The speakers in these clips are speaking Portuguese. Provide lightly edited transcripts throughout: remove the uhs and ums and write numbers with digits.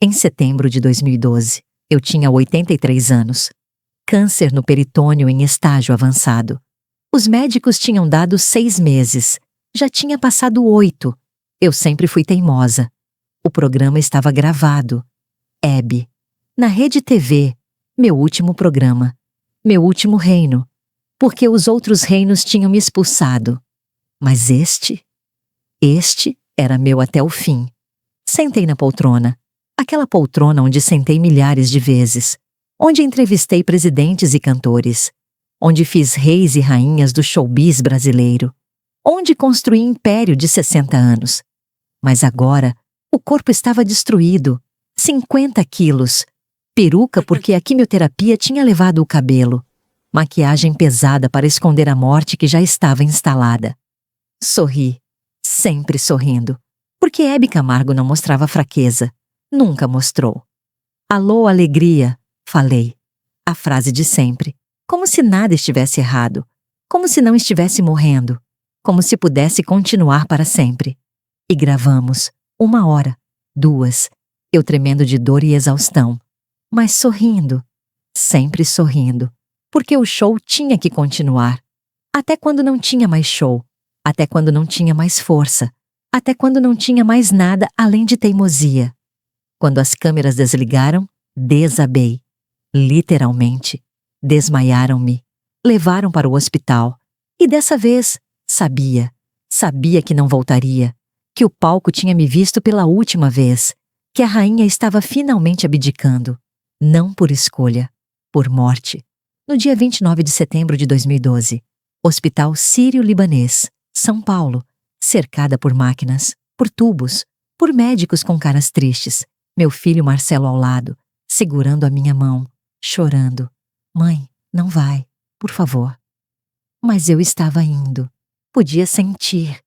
Em setembro de 2012, eu tinha 83 anos. Câncer no peritônio em estágio avançado. Os médicos tinham dado 6 meses. Já tinha passado 8. Eu sempre fui teimosa. O programa estava gravado. Hebe. Na Rede TV. Meu último programa. Meu último reino. Porque os outros reinos tinham me expulsado. Mas este era meu até o fim. Sentei na poltrona. Aquela poltrona onde sentei milhares de vezes. Onde entrevistei presidentes e cantores. Onde fiz reis e rainhas do showbiz brasileiro. Onde construí império de 60 anos. Mas agora, o corpo estava destruído. 50 quilos. Peruca porque a quimioterapia tinha levado o cabelo. Maquiagem pesada para esconder a morte que já estava instalada. Sorri. Sempre sorrindo. Porque Hebe Camargo não mostrava fraqueza. Nunca mostrou. Alô, alegria, falei. A frase de sempre. Como se nada estivesse errado. Como se não estivesse morrendo. Como se pudesse continuar para sempre. E gravamos. 1 hora. 2. Eu tremendo de dor e exaustão. Mas sorrindo. Sempre sorrindo. Porque o show tinha que continuar. Até quando não tinha mais show. Até quando não tinha mais força. Até quando não tinha mais nada além de teimosia. Quando as câmeras desligaram, desabei. Literalmente. Desmaiaram-me. Levaram para o hospital. E dessa vez, sabia que não voltaria. Que o palco tinha me visto pela última vez. Que a rainha estava finalmente abdicando. Não por escolha, por morte. No dia 29 de setembro de 2012. Hospital Sírio-Libanês, São Paulo. Cercada por máquinas, por tubos, por médicos com caras tristes. Meu filho Marcelo ao lado, segurando a minha mão, chorando. Mãe, não vai, por favor. Mas eu estava indo. Podia sentir.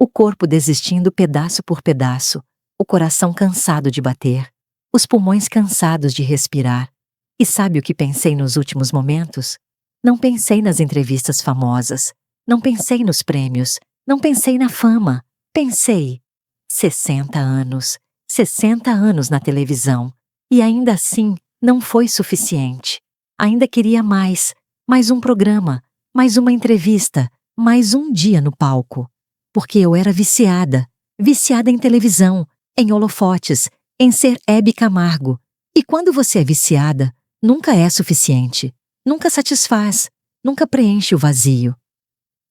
O corpo desistindo pedaço por pedaço. O coração cansado de bater. Os pulmões cansados de respirar. E sabe o que pensei nos últimos momentos? Não pensei nas entrevistas famosas. Não pensei nos prêmios. Não pensei na fama. Pensei. 60 anos. 60 anos na televisão. E ainda assim, não foi suficiente. Ainda queria mais. Mais um programa. Mais uma entrevista. Mais um dia no palco. Porque eu era viciada. Viciada em televisão. Em holofotes. Em ser Hebe Camargo. E quando você é viciada, nunca é suficiente. Nunca satisfaz. Nunca preenche o vazio.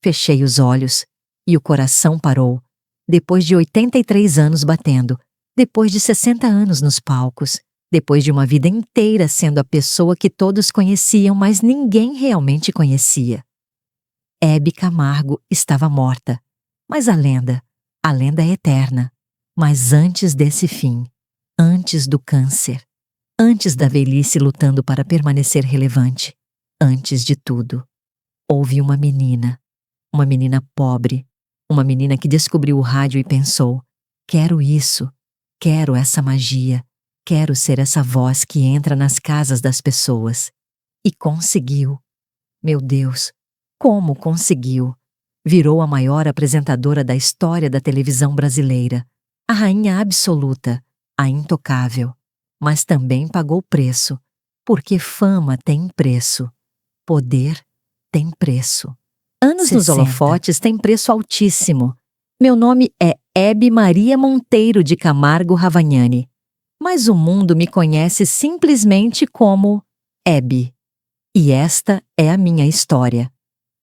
Fechei os olhos. E o coração parou. Depois de 83 anos batendo. Depois de 60 anos nos palcos. Depois de uma vida inteira sendo a pessoa que todos conheciam, mas ninguém realmente conhecia. Hebe Camargo estava morta. Mas a lenda é eterna. Mas antes desse fim, antes do câncer, antes da velhice lutando para permanecer relevante, antes de tudo, houve uma menina pobre, uma menina que descobriu o rádio e pensou: quero isso, quero essa magia, quero ser essa voz que entra nas casas das pessoas. E conseguiu. Meu Deus, como conseguiu? Virou a maior apresentadora da história da televisão brasileira, a rainha absoluta, a intocável. Mas também pagou preço, porque fama tem preço, poder tem preço. Anos nos holofotes tem preço altíssimo. Meu nome é Hebe Maria Monteiro de Camargo Ravagnani, mas o mundo me conhece simplesmente como Hebe. E esta é a minha história.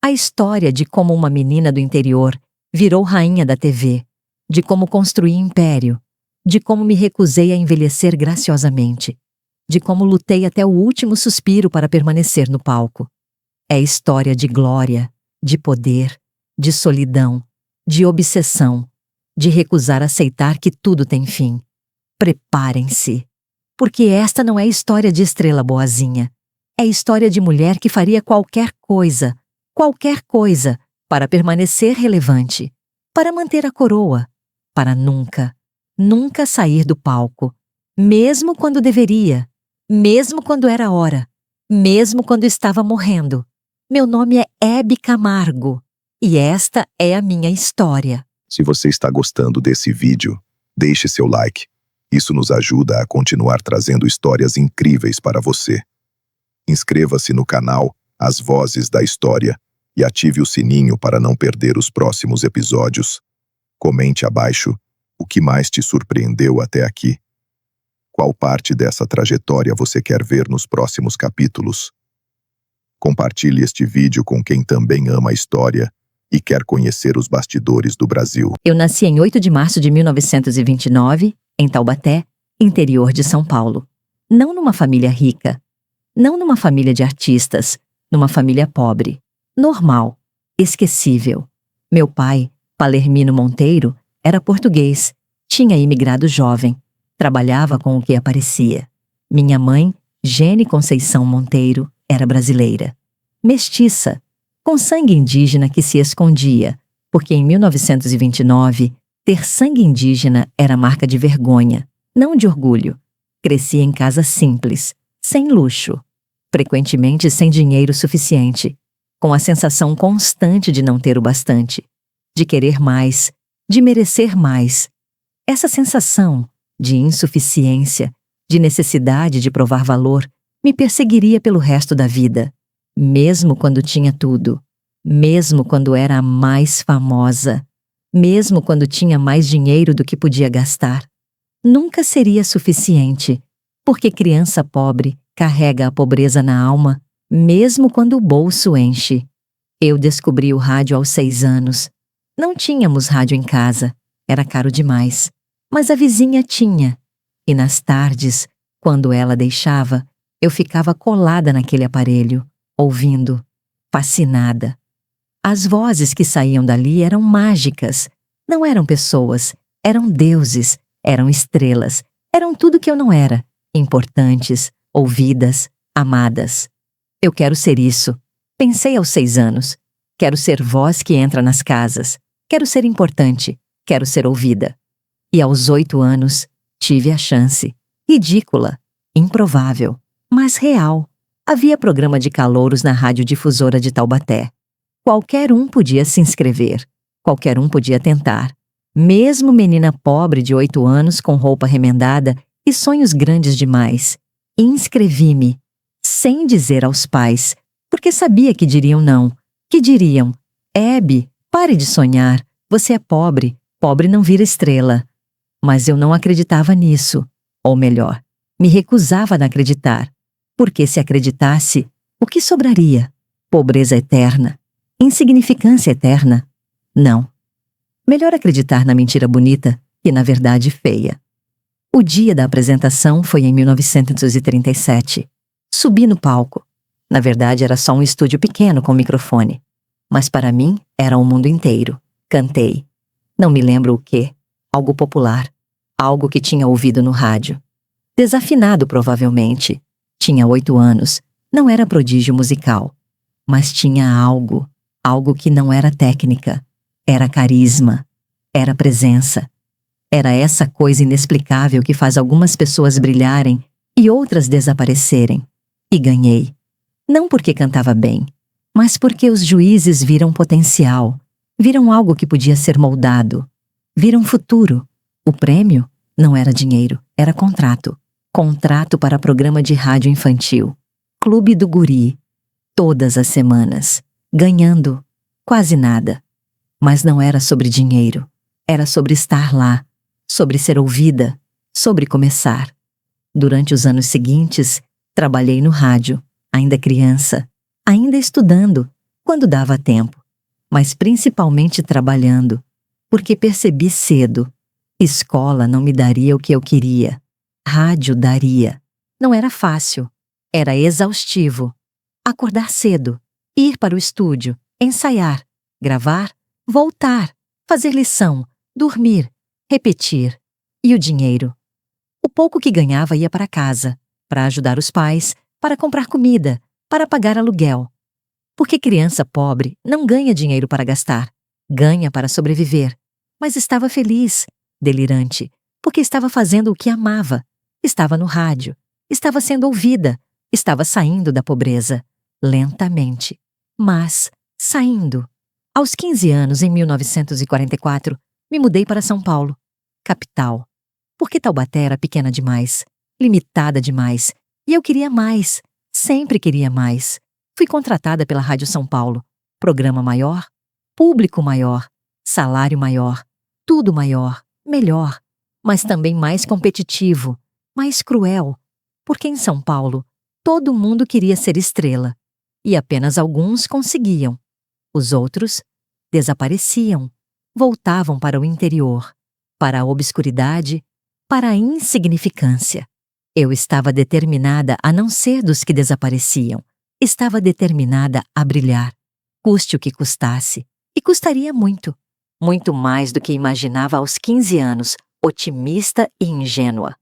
A história de como uma menina do interior virou rainha da TV, de como construí império, de como me recusei a envelhecer graciosamente, de como lutei até o último suspiro para permanecer no palco. É história de glória, de poder, de solidão, de obsessão, de recusar aceitar que tudo tem fim. Preparem-se, porque esta não é história de estrela boazinha. É história de mulher que faria qualquer coisa, para permanecer relevante, para manter a coroa, para nunca sair do palco, mesmo quando deveria, mesmo quando era hora, mesmo quando estava morrendo. Meu nome é Hebe Camargo e esta é a minha história. Se você está gostando desse vídeo, deixe seu like Isso nos ajuda a continuar trazendo histórias incríveis para você. Inscreva-se no canal As Vozes da História e ative o sininho para não perder os próximos episódios. Comente abaixo o que mais te surpreendeu até aqui. Qual parte dessa trajetória você quer ver nos próximos capítulos? Compartilhe este vídeo com quem também ama a história e quer conhecer os bastidores do Brasil. Eu nasci em 8 de março de 1929, em Taubaté, interior de São Paulo. Não numa família rica, não numa família de artistas, numa família pobre, normal, esquecível. Meu pai, Palermino Monteiro, era português, tinha imigrado jovem, trabalhava com o que aparecia. Minha mãe, Gene Conceição Monteiro, era brasileira. Mestiça, com sangue indígena que se escondia, porque em 1929, ter sangue indígena era marca de vergonha, não de orgulho. Cresci em casa simples, sem luxo, frequentemente sem dinheiro suficiente, com a sensação constante de não ter o bastante, de querer mais, de merecer mais. Essa sensação de insuficiência, de necessidade de provar valor, me perseguiria pelo resto da vida, mesmo quando tinha tudo, mesmo quando era a mais famosa, mesmo quando tinha mais dinheiro do que podia gastar. Nunca seria suficiente, porque criança pobre carrega a pobreza na alma, mesmo quando o bolso enche. Eu descobri o rádio aos 6 anos. Não tínhamos rádio em casa, era caro demais, mas a vizinha tinha, e nas tardes, quando ela deixava, eu ficava colada naquele aparelho, ouvindo, fascinada. As vozes que saíam dali eram mágicas. Não eram pessoas, eram deuses, eram estrelas, eram tudo que eu não era. Importantes, ouvidas, amadas. Eu quero ser isso. Pensei aos 6 anos. Quero ser voz que entra nas casas. Quero ser importante. Quero ser ouvida. E aos 8 anos, tive a chance. Ridícula, improvável, mas real. Havia programa de calouros na radiodifusora de Taubaté. Qualquer um podia se inscrever. Qualquer um podia tentar. Mesmo menina pobre de 8 anos com roupa remendada e sonhos grandes demais. Inscrevi-me, sem dizer aos pais, porque sabia que diriam não. Que diriam: Hebe, pare de sonhar, você é pobre, pobre não vira estrela. Mas eu não acreditava nisso, ou melhor, me recusava a acreditar, porque se acreditasse, o que sobraria? Pobreza eterna? Insignificância eterna? Não. Melhor acreditar na mentira bonita que na verdade feia. O dia da apresentação foi em 1937. Subi no palco. Na verdade, era só um estúdio pequeno com microfone. Mas para mim, era o mundo inteiro. Cantei. Não me lembro o quê. Algo popular. Algo que tinha ouvido no rádio. Desafinado, provavelmente. Tinha 8 anos. Não era prodígio musical. Mas tinha algo. Algo que não era técnica. Era carisma. Era presença. Era essa coisa inexplicável que faz algumas pessoas brilharem e outras desaparecerem. E ganhei. Não porque cantava bem, mas porque os juízes viram potencial, viram algo que podia ser moldado, viram futuro. O prêmio não era dinheiro, era contrato. Contrato para programa de rádio infantil. Clube do Guri. Todas as semanas. Ganhando quase nada. Mas não era sobre dinheiro. Era sobre estar lá. Sobre ser ouvida. Sobre começar. Durante os anos seguintes, trabalhei no rádio. Ainda criança. Ainda estudando. Quando dava tempo. Mas principalmente trabalhando. Porque percebi cedo. Escola não me daria o que eu queria. Rádio daria. Não era fácil. Era exaustivo. Acordar cedo. Ir para o estúdio. Ensaiar. Gravar. Voltar. Fazer lição. Dormir. Repetir. E o dinheiro? O pouco que ganhava ia para casa. Para ajudar os pais. Para comprar comida. Para pagar aluguel. Porque criança pobre não ganha dinheiro para gastar. Ganha para sobreviver. Mas estava feliz. Delirante. Porque estava fazendo o que amava. Estava no rádio. Estava sendo ouvida. Estava saindo da pobreza. Lentamente. Mas, saindo. Aos 15 anos, em 1944, me mudei para São Paulo, capital. Porque Taubaté era pequena demais, limitada demais, e eu queria mais, sempre queria mais. Fui contratada pela Rádio São Paulo. Programa maior, público maior, salário maior, tudo maior, melhor, mas também mais competitivo, mais cruel, porque em São Paulo todo mundo queria ser estrela, e apenas alguns conseguiam. Os outros desapareciam, voltavam para o interior, para a obscuridade, para a insignificância. Eu estava determinada a não ser dos que desapareciam. Estava determinada a brilhar, custe o que custasse, e custaria muito, muito mais do que imaginava aos 15 anos, otimista e ingênua.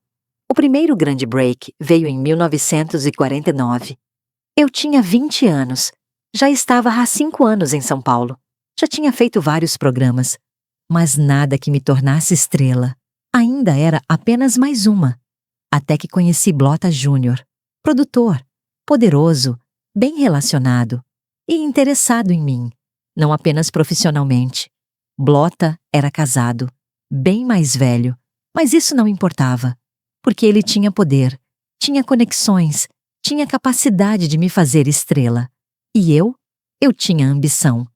O primeiro grande break veio em 1949. Eu tinha 20 anos, já estava há 5 anos em São Paulo, já tinha feito vários programas, mas nada que me tornasse estrela. Ainda era apenas mais uma, até que conheci Blota Júnior, produtor, poderoso, bem relacionado e interessado em mim, não apenas profissionalmente. Blota era casado, bem mais velho, mas isso não importava, porque ele tinha poder, tinha conexões, tinha capacidade de me fazer estrela. E eu tinha ambição.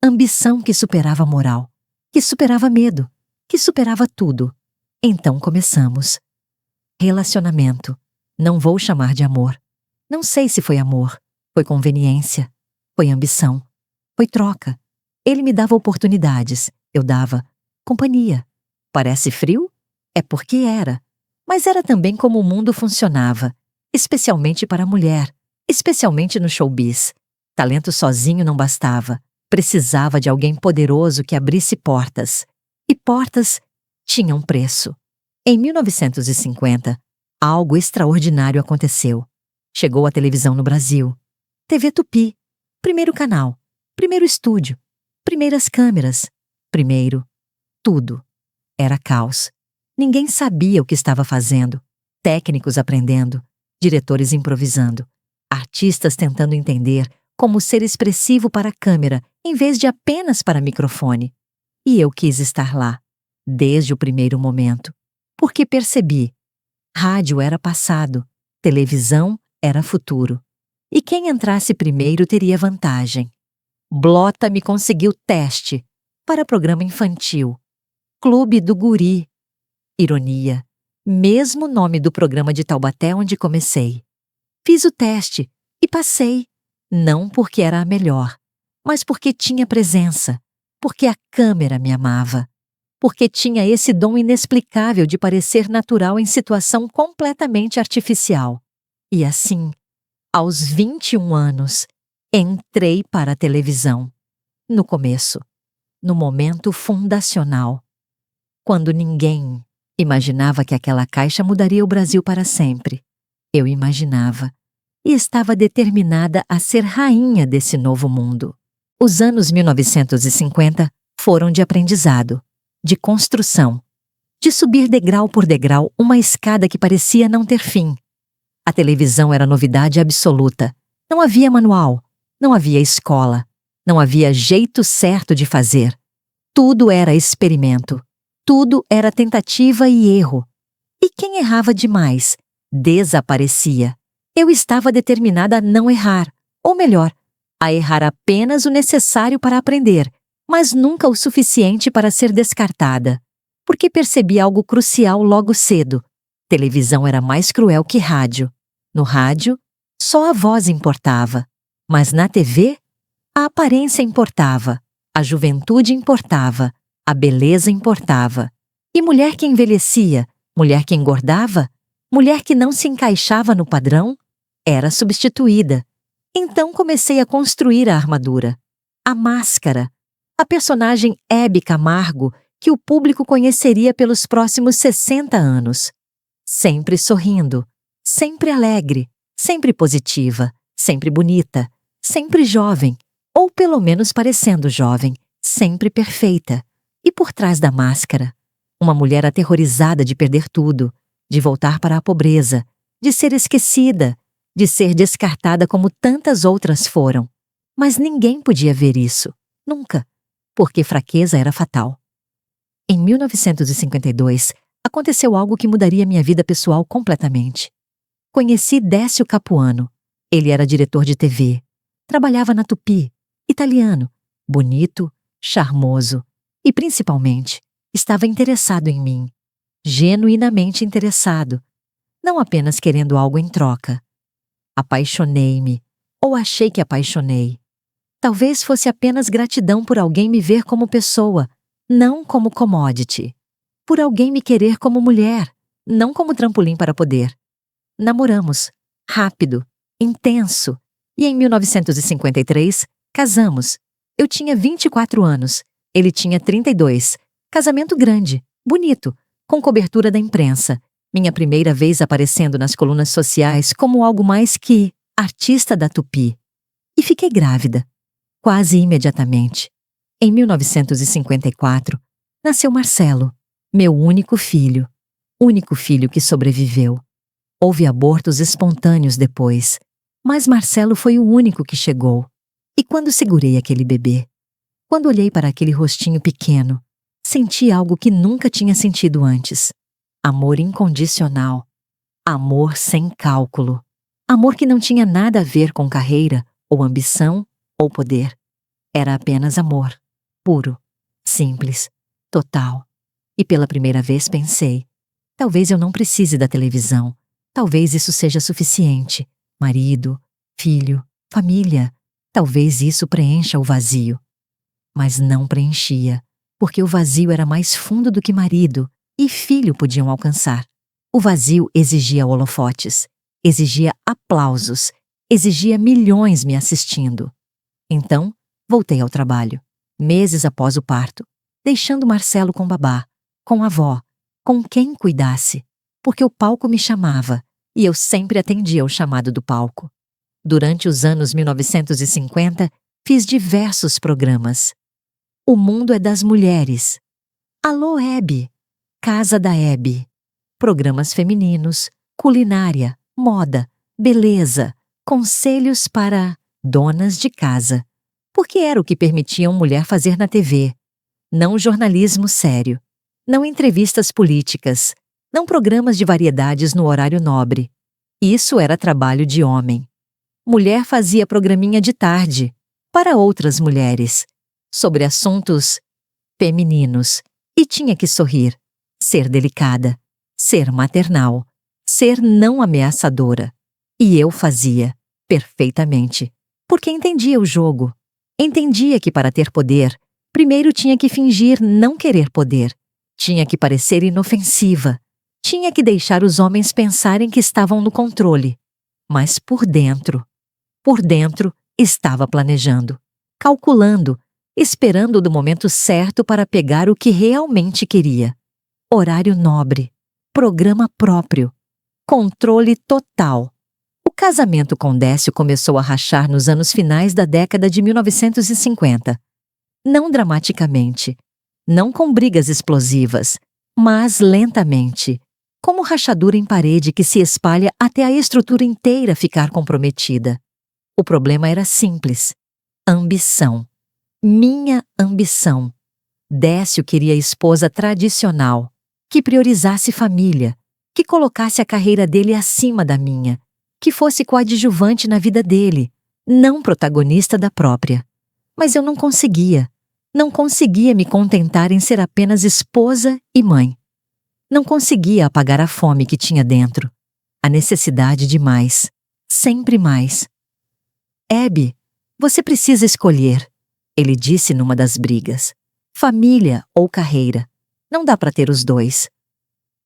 Ambição que superava a moral, que superava medo, que superava tudo. Então começamos. Relacionamento. Não vou chamar de amor. Não sei se foi amor, foi conveniência, foi ambição, foi troca. Ele me dava oportunidades, eu dava companhia. Parece frio? É porque era. Mas era também como o mundo funcionava, especialmente para a mulher, especialmente no showbiz. Talento sozinho não bastava, precisava de alguém poderoso que abrisse portas. E portas tinham preço. Em 1950, algo extraordinário aconteceu. Chegou a televisão no Brasil. TV Tupi, primeiro canal, primeiro estúdio, primeiras câmeras, primeiro tudo. Era caos. Ninguém sabia o que estava fazendo. Técnicos aprendendo, diretores improvisando, artistas tentando entender como ser expressivo para a câmera em vez de apenas para microfone. E eu quis estar lá, desde o primeiro momento, porque percebi. Rádio era passado, televisão era futuro. E quem entrasse primeiro teria vantagem. Blota me conseguiu teste para programa infantil. Clube do Guri. Ironia, mesmo nome do programa de Taubaté onde comecei. Fiz o teste e passei, não porque era a melhor, mas porque tinha presença, porque a câmera me amava, porque tinha esse dom inexplicável de parecer natural em situação completamente artificial. E assim, aos 21 anos, entrei para a televisão. No começo, no momento fundacional, quando ninguém imaginava que aquela caixa mudaria o Brasil para sempre. Eu imaginava e estava determinada a ser rainha desse novo mundo. Os anos 1950 foram de aprendizado, de construção, de subir degrau por degrau uma escada que parecia não ter fim. A televisão era novidade absoluta. Não havia manual, não havia escola, não havia jeito certo de fazer. Tudo era experimento. Tudo era tentativa e erro. E quem errava demais, desaparecia. Eu estava determinada a não errar, ou melhor, a errar apenas o necessário para aprender, mas nunca o suficiente para ser descartada. Porque percebi algo crucial logo cedo. Televisão era mais cruel que rádio. No rádio, só a voz importava. Mas na TV, a aparência importava, a juventude importava, a beleza importava. E mulher que envelhecia, mulher que engordava, mulher que não se encaixava no padrão, era substituída. Então comecei a construir a armadura, a máscara, a personagem Hebe Camargo que o público conheceria pelos próximos 60 anos. Sempre sorrindo, sempre alegre, sempre positiva, sempre bonita, sempre jovem, ou pelo menos parecendo jovem, sempre perfeita. E por trás da máscara, uma mulher aterrorizada de perder tudo, de voltar para a pobreza, de ser esquecida, de ser descartada como tantas outras foram. Mas ninguém podia ver isso, nunca, porque fraqueza era fatal. Em 1952, aconteceu algo que mudaria minha vida pessoal completamente. Conheci Décio Capuano. Ele era diretor de TV. Trabalhava na Tupi. Italiano. Bonito, charmoso. E, principalmente, estava interessado em mim. Genuinamente interessado. Não apenas querendo algo em troca. Apaixonei-me. Ou achei que apaixonei. Talvez fosse apenas gratidão por alguém me ver como pessoa, não como commodity. Por alguém me querer como mulher, não como trampolim para poder. Namoramos, rápido, intenso, e em 1953, casamos. Eu tinha 24 anos, ele tinha 32. Casamento grande, bonito, com cobertura da imprensa. Minha primeira vez aparecendo nas colunas sociais como algo mais que artista da Tupi. E fiquei grávida. Quase imediatamente. Em 1954, nasceu Marcelo, meu único filho que sobreviveu. Houve abortos espontâneos depois, mas Marcelo foi o único que chegou. E quando segurei aquele bebê, quando olhei para aquele rostinho pequeno, senti algo que nunca tinha sentido antes. Amor incondicional. Amor sem cálculo. Amor que não tinha nada a ver com carreira, ou ambição, ou poder. Era apenas amor. Puro. Simples. Total. E pela primeira vez pensei, talvez eu não precise da televisão. Talvez isso seja suficiente. Marido, filho, família. Talvez isso preencha o vazio. Mas não preenchia, porque o vazio era mais fundo do que marido e filho podiam alcançar. O vazio exigia holofotes, exigia aplausos, exigia milhões me assistindo. Então, voltei ao trabalho, meses após o parto, deixando Marcelo com babá, com a avó, com quem cuidasse, porque o palco me chamava e eu sempre atendia ao chamado do palco. Durante os anos 1950, fiz diversos programas. O Mundo é das Mulheres. Alô, Hebe. Casa da Hebe. Programas femininos, culinária, moda, beleza, conselhos para donas de casa. Porque era o que permitia uma mulher fazer na TV. Não jornalismo sério. Não entrevistas políticas. Não programas de variedades no horário nobre. Isso era trabalho de homem. Mulher fazia programinha de tarde, para outras mulheres, sobre assuntos femininos, e tinha que sorrir, ser delicada, ser maternal, ser não ameaçadora. E eu fazia, perfeitamente, porque entendia o jogo. Entendia que para ter poder, primeiro tinha que fingir não querer poder, tinha que parecer inofensiva, tinha que deixar os homens pensarem que estavam no controle. Mas por dentro, estava planejando, calculando, esperando do momento certo para pegar o que realmente queria. Horário nobre, programa próprio, controle total. O casamento com Décio começou a rachar nos anos finais da década de 1950. Não dramaticamente, não com brigas explosivas, mas lentamente, como rachadura em parede que se espalha até a estrutura inteira ficar comprometida. O problema era simples. Ambição. Minha ambição. Décio queria esposa tradicional, que priorizasse família, que colocasse a carreira dele acima da minha, que fosse coadjuvante na vida dele, não protagonista da própria. Mas eu não conseguia me contentar em ser apenas esposa e mãe. Não conseguia apagar a fome que tinha dentro, a necessidade de mais, sempre mais. Hebe, você precisa escolher, ele disse numa das brigas. Família ou carreira. Não dá para ter os dois.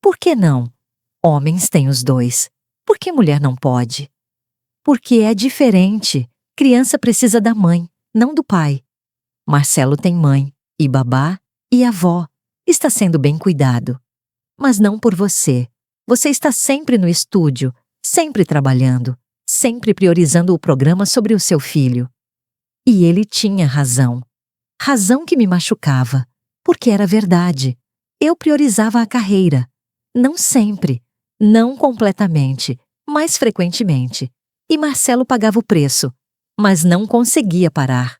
Por que não? Homens têm os dois. Por que mulher não pode? Porque é diferente. Criança precisa da mãe, não do pai. Marcelo tem mãe, e babá, e avó. Está sendo bem cuidado. Mas não por você. Você está sempre no estúdio, sempre trabalhando, sempre priorizando o programa sobre o seu filho. E ele tinha razão. Razão que me machucava, porque era verdade. Eu priorizava a carreira. Não sempre, não completamente, mas frequentemente. E Marcelo pagava o preço, mas não conseguia parar.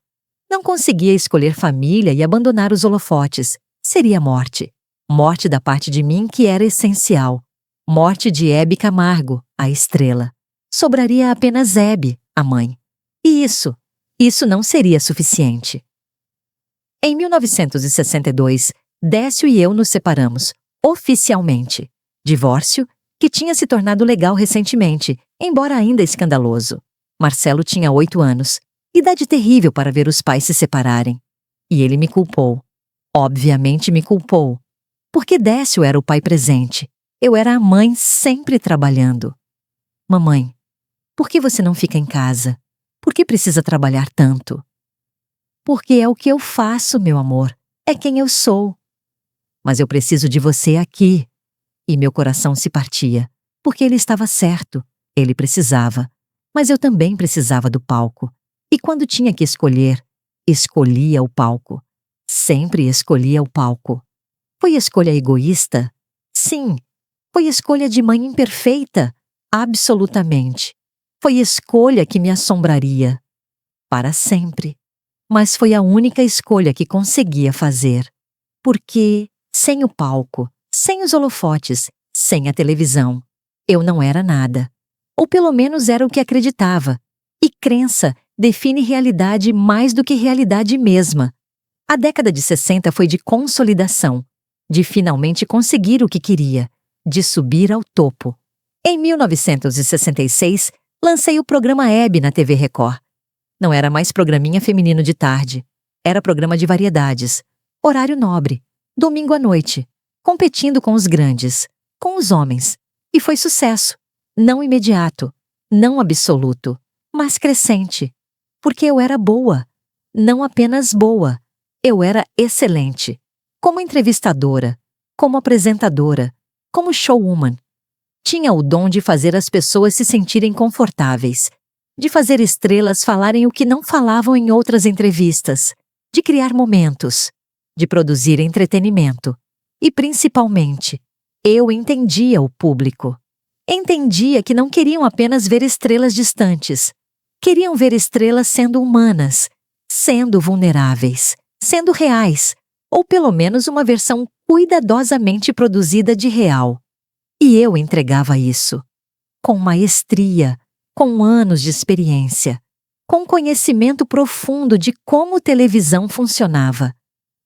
Não conseguia escolher família e abandonar os holofotes. Seria morte. Morte da parte de mim que era essencial. Morte de Hebe Camargo, a estrela. Sobraria apenas Hebe, a mãe. E isso não seria suficiente. Em 1962, Décio e eu nos separamos, oficialmente. Divórcio que tinha se tornado legal recentemente, embora ainda escandaloso. Marcelo tinha 8 anos, idade terrível para ver os pais se separarem. E ele me culpou. Obviamente me culpou. Porque Décio era o pai presente. Eu era a mãe sempre trabalhando. Mamãe, por que você não fica em casa? Por que precisa trabalhar tanto? Porque é o que eu faço, meu amor. É quem eu sou. Mas eu preciso de você aqui. E meu coração se partia. Porque ele estava certo. Ele precisava. Mas eu também precisava do palco. E quando tinha que escolher, escolhia o palco. Sempre escolhia o palco. Foi escolha egoísta? Sim. Foi escolha de mãe imperfeita? Absolutamente. Foi escolha que me assombraria. Para sempre. Mas foi a única escolha que conseguia fazer. Porque, sem o palco, sem os holofotes, sem a televisão, eu não era nada. Ou pelo menos era o que acreditava. E crença define realidade mais do que realidade mesma. A década de 60 foi de consolidação, de finalmente conseguir o que queria, de subir ao topo. Em 1966, lancei o programa Hebe na TV Record. Não era mais programinha feminino de tarde. Era programa de variedades. Horário nobre. Domingo à noite. Competindo com os grandes. Com os homens. E foi sucesso. Não imediato. Não absoluto. Mas crescente. Porque eu era boa. Não apenas boa. Eu era excelente. Como entrevistadora. Como apresentadora. Como showwoman. Tinha o dom de fazer as pessoas se sentirem confortáveis. De fazer estrelas falarem o que não falavam em outras entrevistas. De criar momentos. De produzir entretenimento. E, principalmente, eu entendia o público. Entendia que não queriam apenas ver estrelas distantes. Queriam ver estrelas sendo humanas, sendo vulneráveis, sendo reais, ou pelo menos uma versão cuidadosamente produzida de real. E eu entregava isso. Com maestria, com anos de experiência, com conhecimento profundo de como televisão funcionava.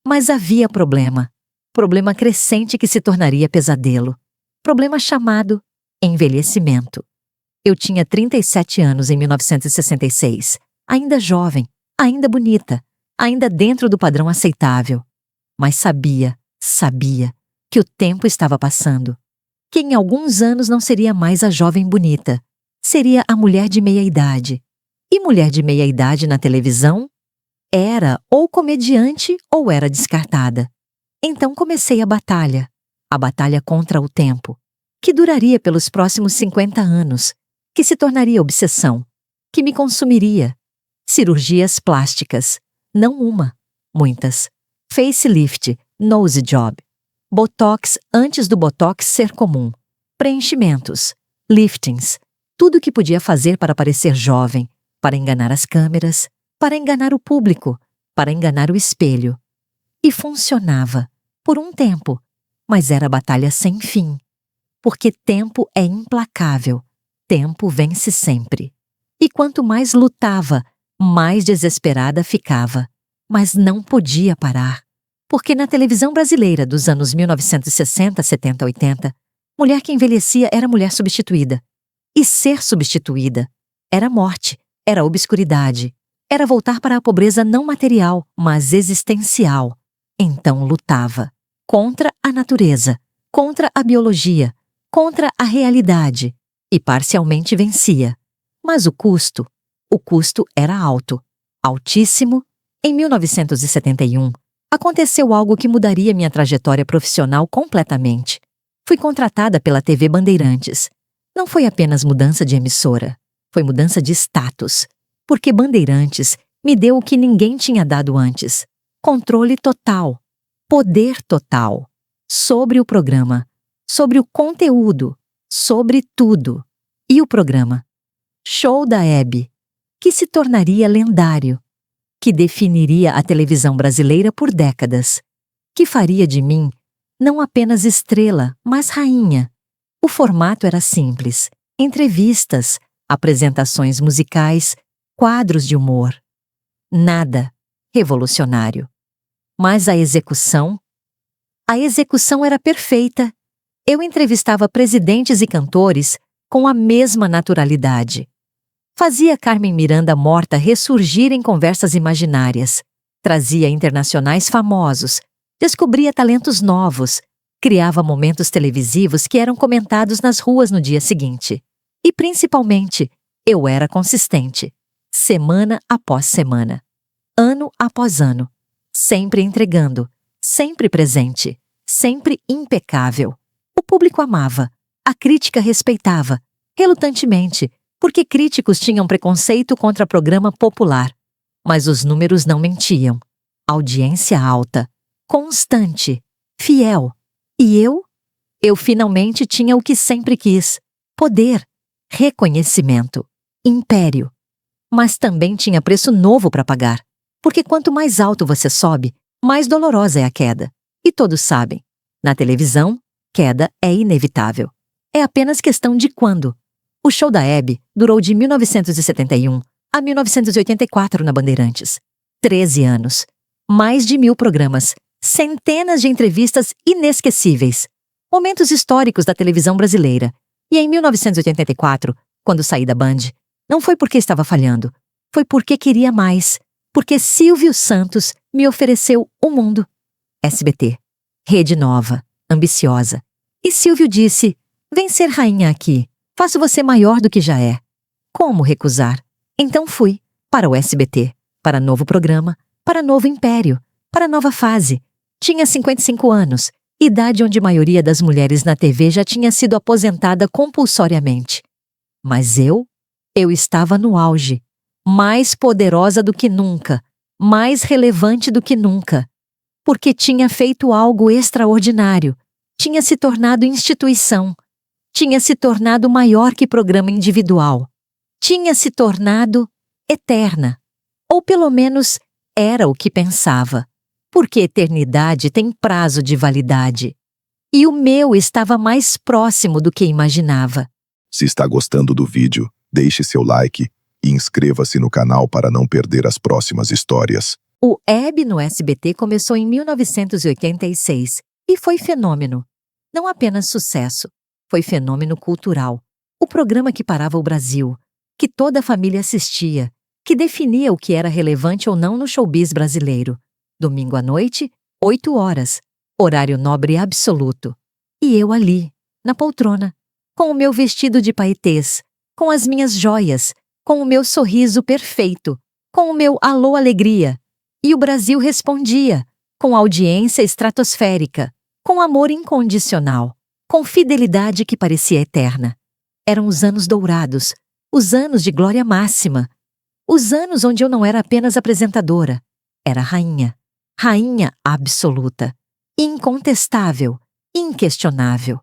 Mas havia problema. Problema crescente que se tornaria pesadelo. Problema chamado envelhecimento. Eu tinha 37 anos em 1966, ainda jovem, ainda bonita, ainda dentro do padrão aceitável. Mas sabia que o tempo estava passando, que em alguns anos não seria mais a jovem bonita, seria a mulher de meia-idade. E mulher de meia-idade na televisão? Era ou comediante ou era descartada. Então comecei a batalha contra o tempo, que duraria pelos próximos 50 anos, que se tornaria obsessão, que me consumiria. Cirurgias plásticas, não uma, muitas. Facelift, nose job. Botox antes do botox ser comum. Preenchimentos, liftings, tudo o que podia fazer para parecer jovem, para enganar as câmeras, para enganar o público, para enganar o espelho. E funcionava, por um tempo, mas era batalha sem fim. Porque tempo é implacável, tempo vence sempre. E quanto mais lutava, mais desesperada ficava. Mas não podia parar. Porque na televisão brasileira dos anos 1960, 70, 80, mulher que envelhecia era mulher substituída. E ser substituída era morte, era obscuridade, era voltar para a pobreza não material, mas existencial. Então lutava. Contra a natureza, contra a biologia, contra a realidade. E parcialmente vencia. Mas o custo era alto. Altíssimo. Em 1971, aconteceu algo que mudaria minha trajetória profissional completamente. Fui contratada pela TV Bandeirantes. Não foi apenas mudança de emissora, foi mudança de status. Porque Bandeirantes me deu o que ninguém tinha dado antes. Controle total. Poder total. Sobre o programa. Sobre o conteúdo. Sobre tudo. E o programa? Show da Hebe, que se tornaria lendário, que definiria a televisão brasileira por décadas, que faria de mim Não apenas estrela, mas rainha. O formato era simples: entrevistas, apresentações musicais, quadros de humor. Nada revolucionário. Mas a execução? A execução era perfeita. Eu entrevistava presidentes e cantores com a mesma naturalidade. Fazia Carmen Miranda morta ressurgir em conversas imaginárias. Trazia internacionais famosos. Descobria talentos novos. Criava momentos televisivos que eram comentados nas ruas no dia seguinte. E, principalmente, eu era consistente. Semana após semana. Ano após ano. Sempre entregando. Sempre presente. Sempre impecável. O público amava. A crítica respeitava. Relutantemente, porque críticos tinham preconceito contra programa popular. Mas os números não mentiam. Audiência alta. Constante. Fiel. E eu? Eu finalmente tinha o que sempre quis. Poder. Reconhecimento. Império. Mas também tinha preço novo para pagar. Porque quanto mais alto você sobe, mais dolorosa é a queda. E todos sabem. Na televisão, queda é inevitável. É apenas questão de quando. O show da Hebe durou de 1971 a 1984 na Bandeirantes. 13 anos. Mais de 1000 programas. Centenas de entrevistas inesquecíveis. Momentos históricos da televisão brasileira. E em 1984, quando saí da Band, não foi porque estava falhando. Foi porque queria mais. Porque Silvio Santos me ofereceu o mundo. SBT. Rede nova. Ambiciosa. E Silvio disse: vem ser rainha aqui. Faço você maior do que já é. Como recusar? Então fui. Para o SBT. Para novo programa. Para novo império. Para nova fase. Tinha 55 anos. Idade onde a maioria das mulheres na TV já tinha sido aposentada compulsoriamente. Mas eu estava no auge. Mais poderosa do que nunca. Mais relevante do que nunca. Porque tinha feito algo extraordinário. Tinha se tornado instituição. Tinha se tornado maior que programa individual. Tinha se tornado eterna. Ou pelo menos era o que pensava. Porque eternidade tem prazo de validade. E o meu estava mais próximo do que imaginava. Se está gostando do vídeo, deixe seu like e inscreva-se no canal para não perder as próximas histórias. O Hebe no SBT começou em 1986 e foi fenômeno. Não apenas sucesso, foi fenômeno cultural. O programa que parava o Brasil, que toda a família assistia, que definia o que era relevante ou não no showbiz brasileiro. Domingo à noite, 8 horas, horário nobre absoluto. E eu ali, na poltrona, com o meu vestido de paetês, com as minhas joias, com o meu sorriso perfeito, com o meu alô alegria. E o Brasil respondia, com audiência estratosférica, com amor incondicional, com fidelidade que parecia eterna. Eram os anos dourados, os anos de glória máxima, os anos onde eu não era apenas apresentadora, era rainha, rainha absoluta, incontestável, inquestionável.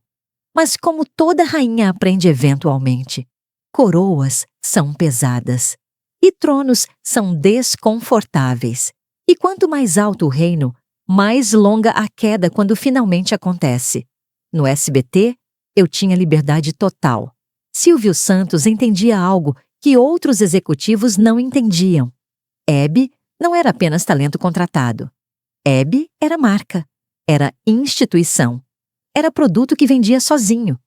Mas como toda rainha aprende eventualmente, coroas são pesadas e tronos são desconfortáveis. E quanto mais alto o reino, mais longa a queda quando finalmente acontece. No SBT, eu tinha liberdade total. Silvio Santos entendia algo que outros executivos não entendiam. Hebe não era apenas talento contratado. Hebe era marca, era instituição, era produto que vendia sozinho.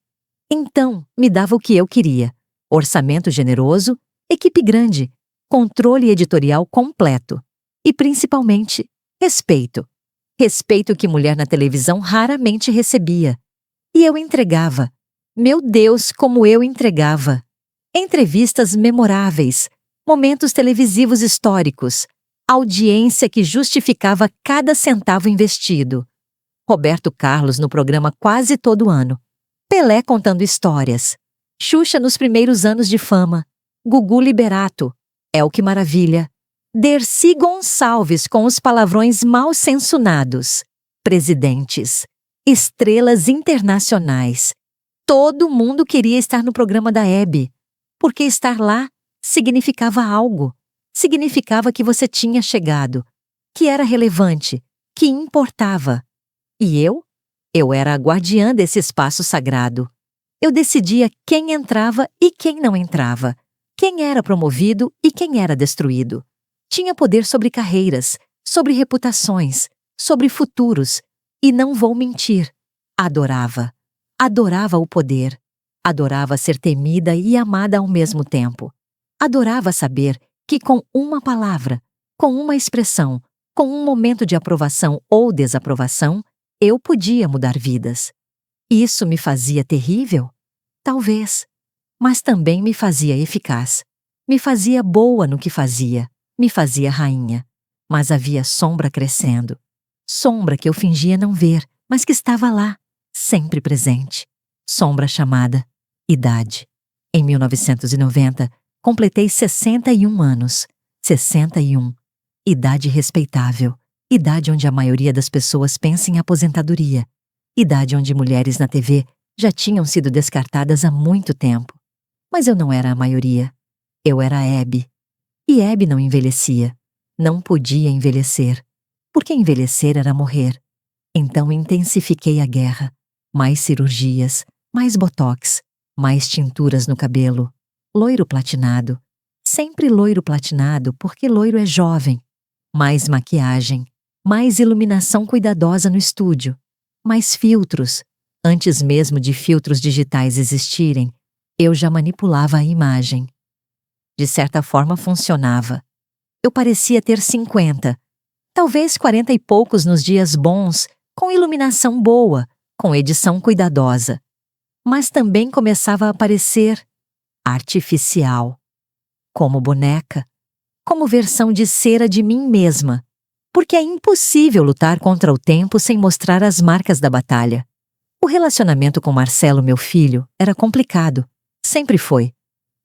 Então, me dava o que eu queria: orçamento generoso, equipe grande, controle editorial completo. E, principalmente, respeito. Respeito que mulher na televisão raramente recebia. E eu entregava. Meu Deus, como eu entregava! Entrevistas memoráveis, momentos televisivos históricos, audiência que justificava cada centavo investido. Roberto Carlos no programa quase todo ano. Pelé contando histórias. Xuxa nos primeiros anos de fama. Gugu Liberato. Elke Maravilha. Dercy Gonçalves com os palavrões mal censurados. Presidentes. Estrelas internacionais. Todo mundo queria estar no programa da Hebe, porque estar lá significava algo. Significava que você tinha chegado, que era relevante, que importava. E eu? Eu era a guardiã desse espaço sagrado. Eu decidia quem entrava e quem não entrava, quem era promovido e quem era destruído. Tinha poder sobre carreiras, sobre reputações, sobre futuros. E não vou mentir, adorava. Adorava o poder. Adorava ser temida e amada ao mesmo tempo. Adorava saber que com uma palavra, com uma expressão, com um momento de aprovação ou desaprovação, eu podia mudar vidas. Isso me fazia terrível? Talvez. Mas também me fazia eficaz. Me fazia boa no que fazia. Me fazia rainha. Mas havia sombra crescendo. Sombra que eu fingia não ver, mas que estava lá, sempre presente. Sombra chamada idade. Em 1990, completei 61 anos. 61. Idade respeitável. Idade onde a maioria das pessoas pensa em aposentadoria. Idade onde mulheres na TV já tinham sido descartadas há muito tempo. Mas eu não era a maioria. Eu era a Abby. E Abby não envelhecia. Não podia envelhecer. Porque envelhecer era morrer. Então intensifiquei a guerra. Mais cirurgias, mais botox, mais tinturas no cabelo. Loiro platinado. Sempre loiro platinado porque loiro é jovem. Mais maquiagem. Mais iluminação cuidadosa no estúdio. Mais filtros. Antes mesmo de filtros digitais existirem, eu já manipulava a imagem. De certa forma funcionava. Eu parecia ter 50, talvez 40 e poucos nos dias bons, com iluminação boa, com edição cuidadosa. Mas também começava a parecer artificial. Como boneca, como versão de cera de mim mesma. Porque é impossível lutar contra o tempo sem mostrar as marcas da batalha. O relacionamento com Marcelo, meu filho, era complicado. Sempre foi.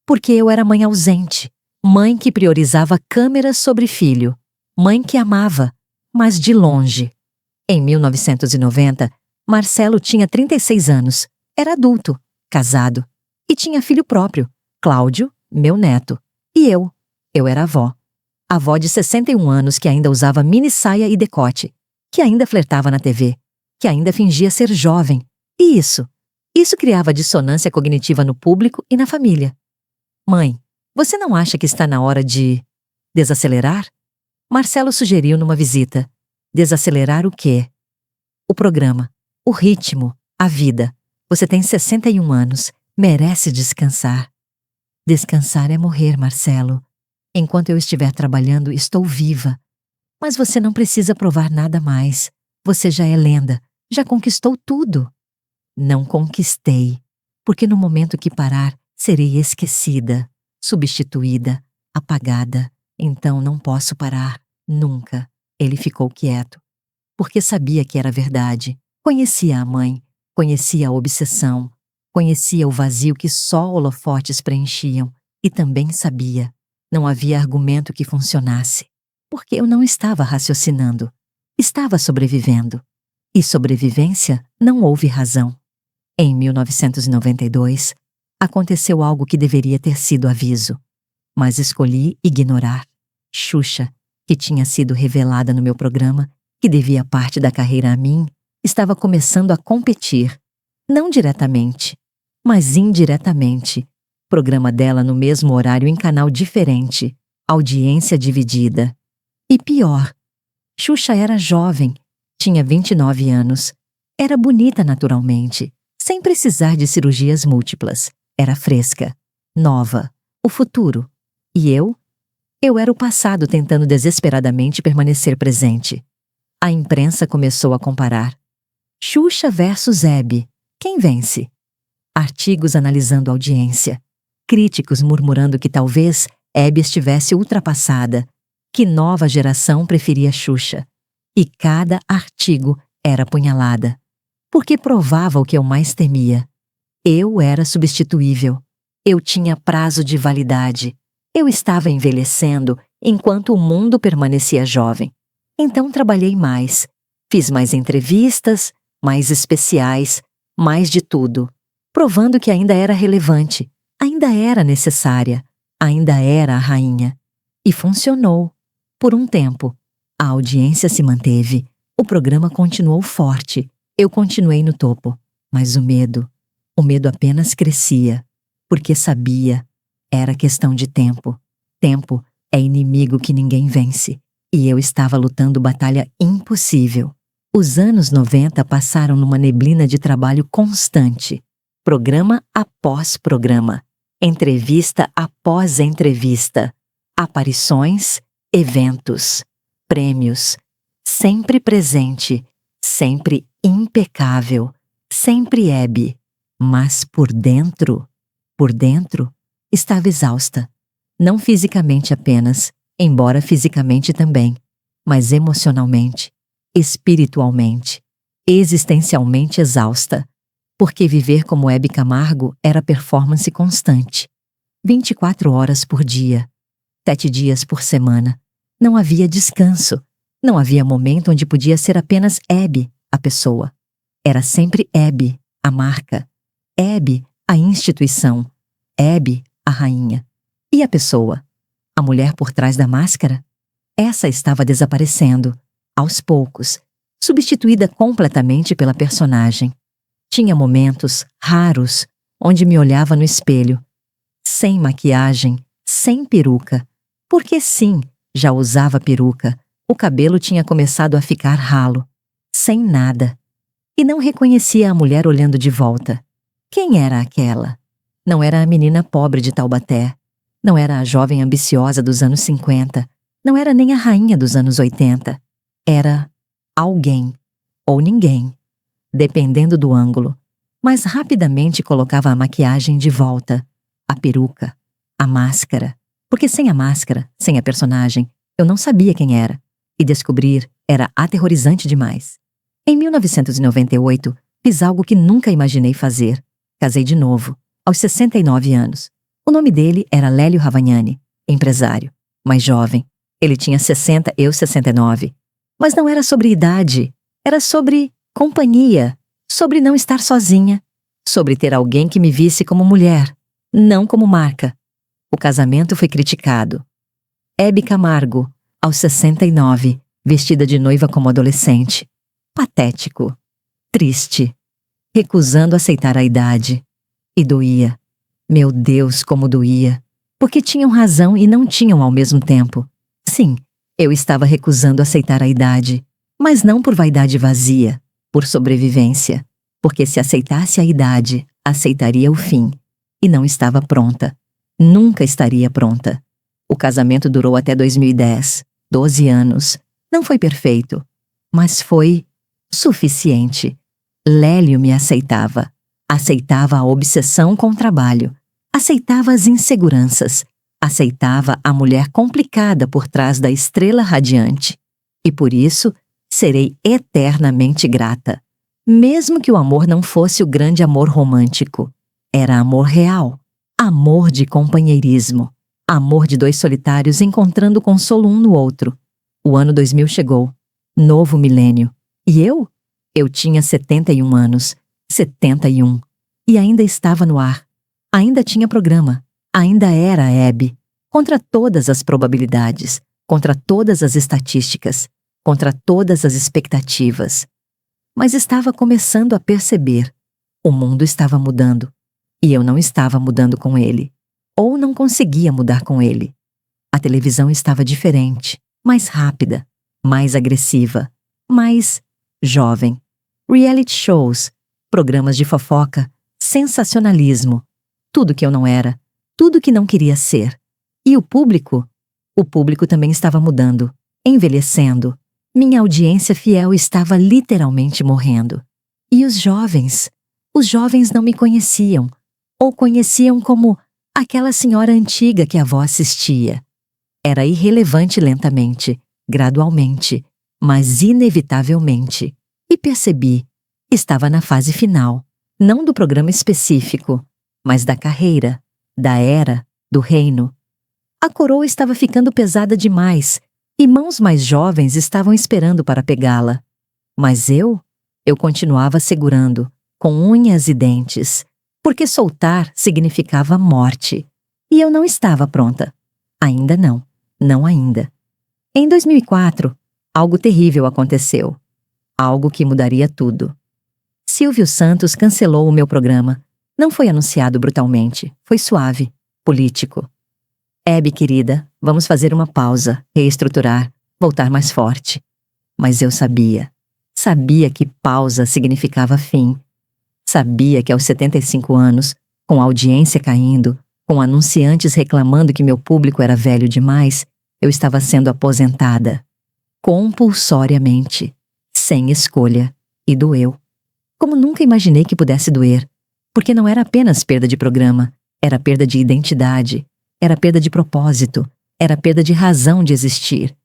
Porque eu era mãe ausente. Mãe que priorizava câmera sobre filho. Mãe que amava, mas de longe. Em 1990, Marcelo tinha 36 anos. Era adulto, casado. E tinha filho próprio, Cláudio, meu neto. E eu era avó. Avó de 61 anos que ainda usava mini saia e decote, que ainda flertava na TV, que ainda fingia ser jovem. E isso criava dissonância cognitiva no público e na família. Mãe, você não acha que está na hora de desacelerar? Marcelo sugeriu numa visita. Desacelerar o quê? O programa, o ritmo, a vida. Você tem 61 anos, merece descansar. Descansar é morrer, Marcelo. Enquanto eu estiver trabalhando, estou viva. Mas você não precisa provar nada mais. Você já é lenda, já conquistou tudo. Não conquistei, porque no momento que parar, serei esquecida, substituída, apagada. Então não posso parar, nunca. Ele ficou quieto, porque sabia que era verdade. Conhecia a mãe, conhecia a obsessão, conhecia o vazio que só holofotes preenchiam e também sabia. Não havia argumento que funcionasse, porque eu não estava raciocinando. Estava sobrevivendo. E sobrevivência não houve razão. Em 1992, aconteceu algo que deveria ter sido aviso, mas escolhi ignorar. Xuxa, que tinha sido revelada no meu programa, que devia parte da carreira a mim, estava começando a competir. Não diretamente, mas indiretamente. Programa dela no mesmo horário em canal diferente, audiência dividida. E pior, Xuxa era jovem, tinha 29 anos, era bonita naturalmente, sem precisar de cirurgias múltiplas, era fresca, nova, o futuro. E eu? Eu era o passado tentando desesperadamente permanecer presente. A imprensa começou a comparar. Xuxa versus Abby, quem vence? Artigos analisando a audiência. Críticos murmurando que talvez Abby estivesse ultrapassada, que nova geração preferia Xuxa. E cada artigo era punhalada, porque provava o que eu mais temia. Eu era substituível. Eu tinha prazo de validade. Eu estava envelhecendo enquanto o mundo permanecia jovem. Então trabalhei mais. Fiz mais entrevistas, mais especiais, mais de tudo, provando que ainda era relevante. Ainda era necessária, ainda era a rainha. E funcionou. Por um tempo. A audiência se manteve, o programa continuou forte. Eu continuei no topo, mas o medo apenas crescia, porque sabia, era questão de tempo. Tempo é inimigo que ninguém vence, e eu estava lutando batalha impossível. Os anos 90 passaram numa neblina de trabalho constante, programa após programa, entrevista após entrevista, aparições, eventos, prêmios, sempre presente, sempre impecável, sempre Hebe, mas por dentro, estava exausta. Não fisicamente apenas, embora fisicamente também, mas emocionalmente, espiritualmente, existencialmente exausta, porque viver como Hebe Camargo era performance constante. 24 horas por dia, 7 dias por semana. Não havia descanso. Não havia momento onde podia ser apenas Hebe, a pessoa. Era sempre Hebe, a marca. Hebe, a instituição. Hebe, a rainha. E a pessoa? A mulher por trás da máscara? Essa estava desaparecendo, aos poucos, substituída completamente pela personagem. Tinha momentos raros onde me olhava no espelho, sem maquiagem, sem peruca, porque sim, já usava peruca, o cabelo tinha começado a ficar ralo, sem nada. E não reconhecia a mulher olhando de volta. Quem era aquela? Não era a menina pobre de Taubaté, não era a jovem ambiciosa dos anos 50, não era nem a rainha dos anos 80. Era alguém, ou ninguém, dependendo do ângulo, mas rapidamente colocava a maquiagem de volta, a peruca, a máscara, porque sem a máscara, sem a personagem, eu não sabia quem era, e descobrir era aterrorizante demais. Em 1998, fiz algo que nunca imaginei fazer. Casei de novo, aos 69 anos. O nome dele era Lélio Ravagnani, empresário, mais jovem. Ele tinha 60, eu 69. Mas não era sobre idade, era sobre companhia, sobre não estar sozinha, sobre ter alguém que me visse como mulher, não como marca. O casamento foi criticado. Hebe Camargo, aos 69, vestida de noiva como adolescente. Patético. Triste. Recusando aceitar a idade. E doía. Meu Deus, como doía. Porque tinham razão e não tinham ao mesmo tempo. Sim, eu estava recusando aceitar a idade, mas não por vaidade vazia, por sobrevivência. Porque se aceitasse a idade, aceitaria o fim. E não estava pronta. Nunca estaria pronta. O casamento durou até 2010, 12 anos. Não foi perfeito, mas foi suficiente. Lélio me aceitava. Aceitava a obsessão com o trabalho. Aceitava as inseguranças. Aceitava a mulher complicada por trás da estrela radiante. E por isso, serei eternamente grata. Mesmo que o amor não fosse o grande amor romântico. Era amor real. Amor de companheirismo. Amor de dois solitários encontrando consolo um no outro. O ano 2000 chegou. Novo milênio. E eu? Eu tinha 71 anos. 71. E ainda estava no ar. Ainda tinha programa. Ainda era a Hebe. Contra todas as probabilidades. Contra todas as estatísticas. Contra todas as expectativas. Mas estava começando a perceber. O mundo estava mudando. E eu não estava mudando com ele. Ou não conseguia mudar com ele. A televisão estava diferente. Mais rápida. Mais agressiva. Mais jovem. Reality shows. Programas de fofoca, sensacionalismo, tudo que eu não era, tudo que não queria ser. E o público? O público também estava mudando, envelhecendo. Minha audiência fiel estava literalmente morrendo. E os jovens? Os jovens não me conheciam, ou conheciam como aquela senhora antiga que a avó assistia. Era irrelevante lentamente, gradualmente, mas inevitavelmente. E percebi. Estava na fase final, não do programa específico, mas da carreira, da era, do reino. A coroa estava ficando pesada demais e mãos mais jovens estavam esperando para pegá-la. Mas eu continuava segurando, com unhas e dentes, porque soltar significava morte. E eu não estava pronta. Ainda não, não ainda. Em 2004, algo terrível aconteceu. Algo que mudaria tudo. Silvio Santos cancelou o meu programa. Não foi anunciado brutalmente, foi suave, político. Hebe, querida, vamos fazer uma pausa, reestruturar, voltar mais forte. Mas eu sabia que pausa significava fim. Sabia que aos 75 anos, com a audiência caindo, com anunciantes reclamando que meu público era velho demais, eu estava sendo aposentada. Compulsoriamente, sem escolha, e doeu. Como nunca imaginei que pudesse doer, porque não era apenas perda de programa, era perda de identidade, era perda de propósito, era perda de razão de existir.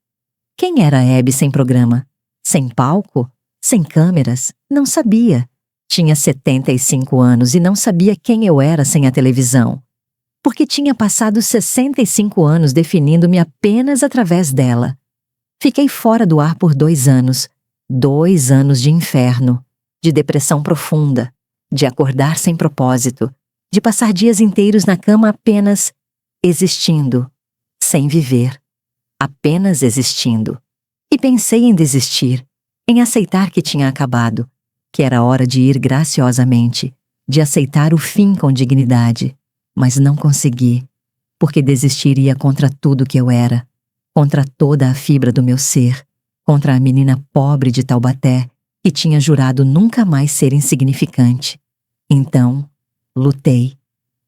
Quem era a Hebe sem programa? Sem palco? Sem câmeras? Não sabia. Tinha 75 anos e não sabia quem eu era sem a televisão. Porque tinha passado 65 anos definindo-me apenas através dela. Fiquei fora do ar por 2 anos. 2 anos de inferno, de depressão profunda, de acordar sem propósito, de passar dias inteiros na cama apenas existindo, sem viver, apenas existindo. E pensei em desistir, em aceitar que tinha acabado, que era hora de ir graciosamente, de aceitar o fim com dignidade. Mas não consegui, porque desistir ia contra tudo que eu era, contra toda a fibra do meu ser, contra a menina pobre de Taubaté, que tinha jurado nunca mais ser insignificante. Então, lutei,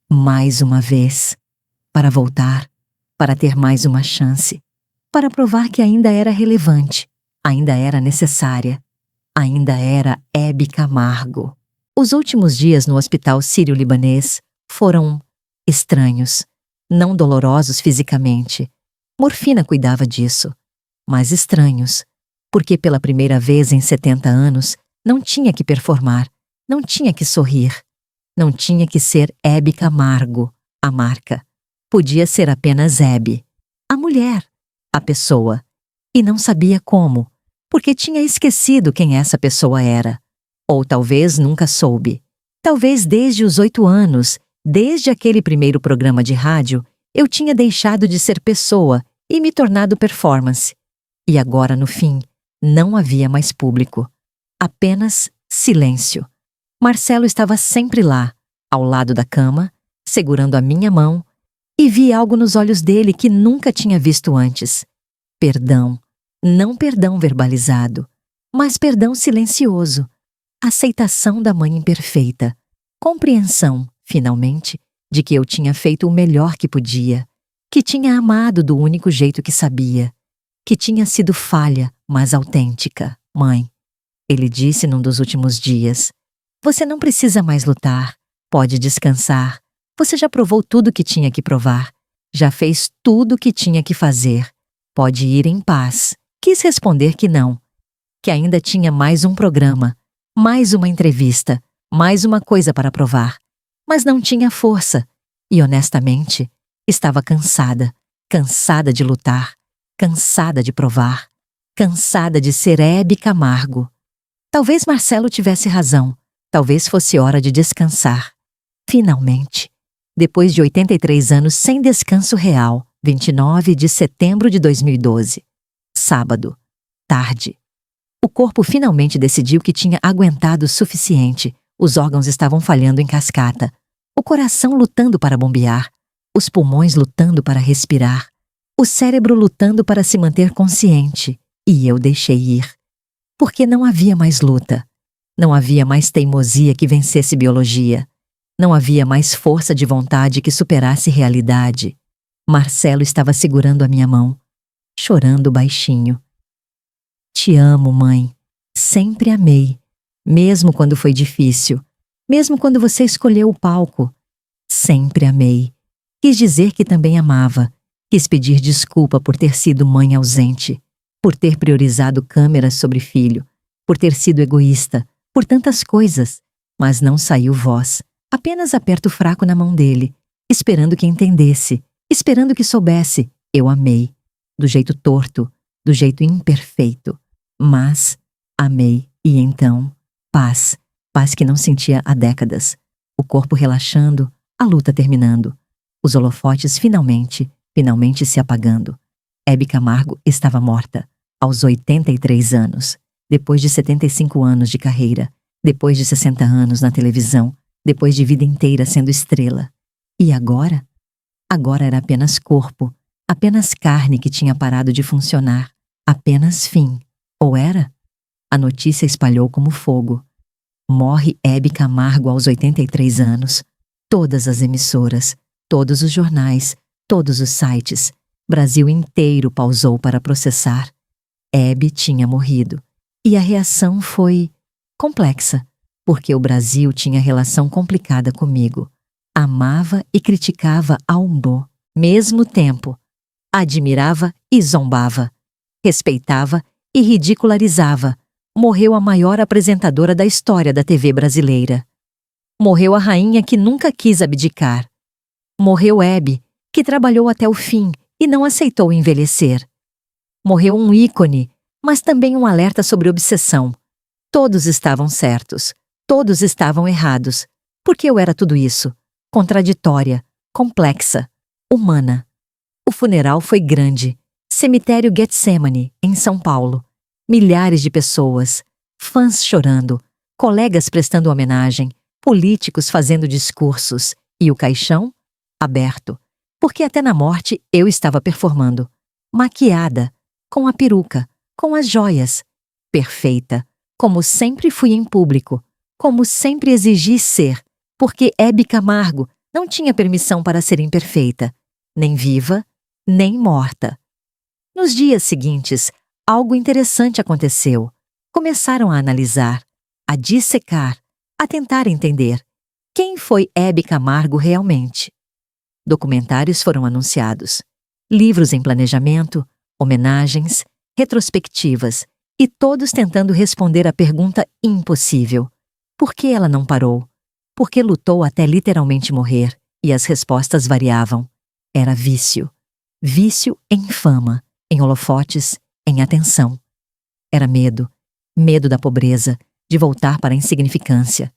mais uma vez, para voltar, para ter mais uma chance, para provar que ainda era relevante, ainda era necessária, ainda era Hebe Camargo. Os últimos dias no Hospital Sírio-Libanês foram estranhos, não dolorosos fisicamente. Morfina cuidava disso. Mas estranhos, porque pela primeira vez em 70 anos, não tinha que performar, não tinha que sorrir, não tinha que ser Hebe Camargo, a marca. Podia ser apenas Hebe, a mulher, a pessoa. E não sabia como, porque tinha esquecido quem essa pessoa era. Ou talvez nunca soube. Talvez desde os 8 anos, desde aquele primeiro programa de rádio, eu tinha deixado de ser pessoa e me tornado performance. E agora, no fim, não havia mais público. Apenas silêncio. Marcelo estava sempre lá, ao lado da cama, segurando a minha mão, e vi algo nos olhos dele que nunca tinha visto antes. Perdão. Não perdão verbalizado, mas perdão silencioso. Aceitação da mãe imperfeita. Compreensão, finalmente, de que eu tinha feito o melhor que podia, que tinha amado do único jeito que sabia, que tinha sido falha, mas autêntica. Mãe, ele disse num dos últimos dias, você não precisa mais lutar, pode descansar. Você já provou tudo que tinha que provar, já fez tudo o que tinha que fazer. Pode ir em paz. Quis responder que não, que ainda tinha mais um programa, mais uma entrevista, mais uma coisa para provar. Mas não tinha força e, honestamente, estava cansada, cansada de lutar, cansada de provar, cansada de ser Hebe Camargo. Talvez Marcelo tivesse razão, talvez fosse hora de descansar. Finalmente, depois de 83 anos sem descanso real, 29 de setembro de 2012. Sábado, tarde. O corpo finalmente decidiu que tinha aguentado o suficiente. Os órgãos estavam falhando em cascata. O coração lutando para bombear. Os pulmões lutando para respirar. O cérebro lutando para se manter consciente. E eu deixei ir. Porque não havia mais luta. Não havia mais teimosia que vencesse biologia. Não havia mais força de vontade que superasse realidade. Marcelo estava segurando a minha mão, chorando baixinho. Te amo, mãe. Sempre amei. Mesmo quando foi difícil. Mesmo quando você escolheu o palco. Sempre amei. Quis dizer que também amava. Quis pedir desculpa por ter sido mãe ausente. Por ter priorizado câmeras sobre filho. Por ter sido egoísta. Por tantas coisas. Mas não saiu voz. Apenas aperto fraco na mão dele. Esperando que entendesse. Esperando que soubesse. Eu amei. Do jeito torto. Do jeito imperfeito. Mas amei. E então, paz. Paz que não sentia há décadas. O corpo relaxando, a luta terminando. Os holofotes finalmente se apagando. Hebe Camargo estava morta, aos 83 anos. Depois de 75 anos de carreira. Depois de 60 anos na televisão, depois de vida inteira sendo estrela. E agora? Agora era apenas corpo, apenas carne que tinha parado de funcionar, apenas fim. Ou era? A notícia espalhou como fogo. Morre Hebe Camargo aos 83 anos. Todas as emissoras, todos os jornais, todos os sites, Brasil inteiro pausou para processar. Hebe tinha morrido. E a reação foi complexa, porque o Brasil tinha relação complicada comigo. Amava e criticava ao mesmo tempo. Admirava e zombava. Respeitava e ridicularizava. Morreu a maior apresentadora da história da TV brasileira. Morreu a rainha que nunca quis abdicar. Morreu Hebe, que trabalhou até o fim e não aceitou envelhecer. Morreu um ícone, mas também um alerta sobre obsessão. Todos estavam certos, todos estavam errados. Porque eu era tudo isso, contraditória, complexa, humana. O funeral foi grande. Cemitério Getsemane, em São Paulo. Milhares de pessoas, fãs chorando, colegas prestando homenagem, políticos fazendo discursos e o caixão aberto, porque até na morte eu estava performando, maquiada, com a peruca, com as joias, perfeita, como sempre fui em público, como sempre exigi ser, porque Hebe Camargo não tinha permissão para ser imperfeita, nem viva, nem morta. Nos dias seguintes, algo interessante aconteceu. Começaram a analisar, a dissecar, a tentar entender quem foi Hebe Camargo realmente. Documentários foram anunciados, livros em planejamento, homenagens, retrospectivas, e todos tentando responder à pergunta impossível. Por que ela não parou? Por que lutou até literalmente morrer? E as respostas variavam. Era vício. Vício em fama, em holofotes, em atenção. Era medo. Medo da pobreza, de voltar para a insignificância.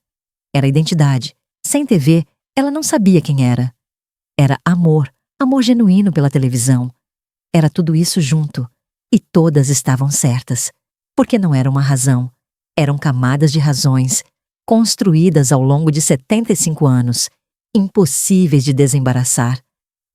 Era identidade. Sem TV, ela não sabia quem era. Era amor, amor genuíno pela televisão. Era tudo isso junto. E todas estavam certas. Porque não era uma razão. Eram camadas de razões, construídas ao longo de 75 anos, impossíveis de desembaraçar.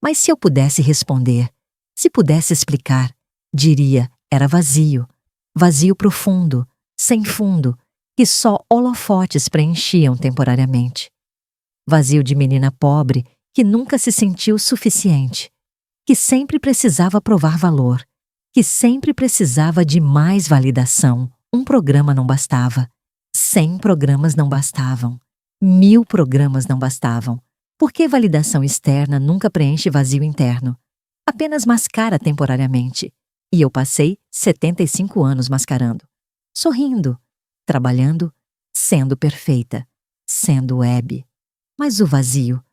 Mas se eu pudesse responder, se pudesse explicar, diria, era vazio. Vazio profundo, sem fundo, que só holofotes preenchiam temporariamente. Vazio de menina pobre que nunca se sentiu suficiente, que sempre precisava provar valor, que sempre precisava de mais validação. Um programa não bastava, 100 programas não bastavam, 1000 programas não bastavam, porque validação externa nunca preenche vazio interno, apenas mascara temporariamente. E eu passei 75 anos mascarando, sorrindo, trabalhando, sendo perfeita, sendo Hebe. Mas o vazio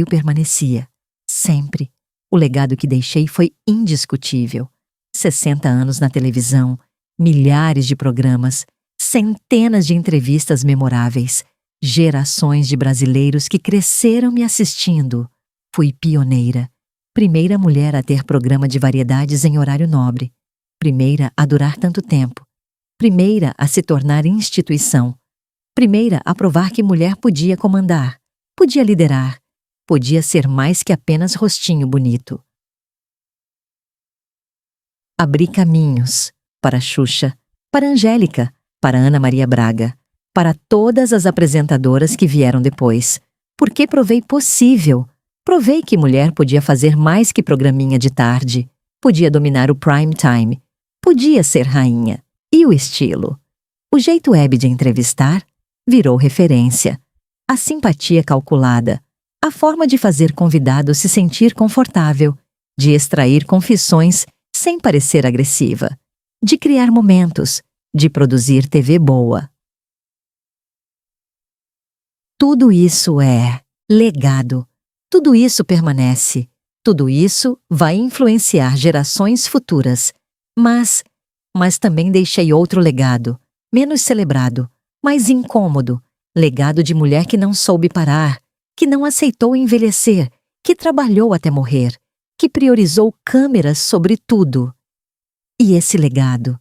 permanecia, sempre. O legado que deixei foi indiscutível. 60 anos na televisão, milhares de programas, centenas de entrevistas memoráveis, gerações de brasileiros que cresceram me assistindo. Fui pioneira. Primeira mulher a ter programa de variedades em horário nobre. Primeira a durar tanto tempo. Primeira a se tornar instituição. Primeira a provar que mulher podia comandar, podia liderar, podia ser mais que apenas rostinho bonito. Abri caminhos para Xuxa, para Angélica, para Ana Maria Braga, para todas as apresentadoras que vieram depois, porque provei possível. Provei que mulher podia fazer mais que programinha de tarde, podia dominar o prime time, podia ser rainha. E o estilo? O jeito Hebe de entrevistar virou referência. A simpatia calculada, a forma de fazer convidado se sentir confortável, de extrair confissões sem parecer agressiva, de criar momentos, de produzir TV boa. Tudo isso é legado. Tudo isso permanece. Tudo isso vai influenciar gerações futuras. Mas também deixei outro legado, menos celebrado, mais incômodo. Legado de mulher que não soube parar, que não aceitou envelhecer, que trabalhou até morrer, que priorizou câmeras sobre tudo. E esse legado,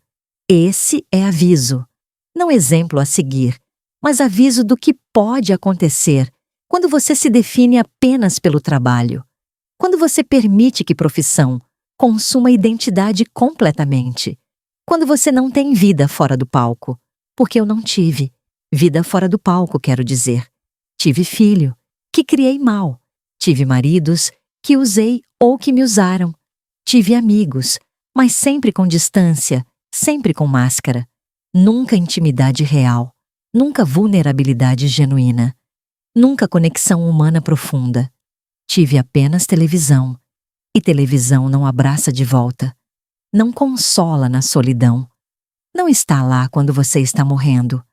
esse é aviso, não exemplo a seguir, mas aviso do que pode acontecer quando você se define apenas pelo trabalho. Quando você permite que profissão consuma a identidade completamente. Quando você não tem vida fora do palco. Porque eu não tive. Vida fora do palco, quero dizer. Tive filho, que criei mal. Tive maridos, que usei ou que me usaram. Tive amigos, mas sempre com distância, sempre com máscara. Nunca intimidade real. Nunca vulnerabilidade genuína. Nunca conexão humana profunda. Tive apenas televisão. E televisão não abraça de volta. Não consola na solidão. Não está lá quando você está morrendo.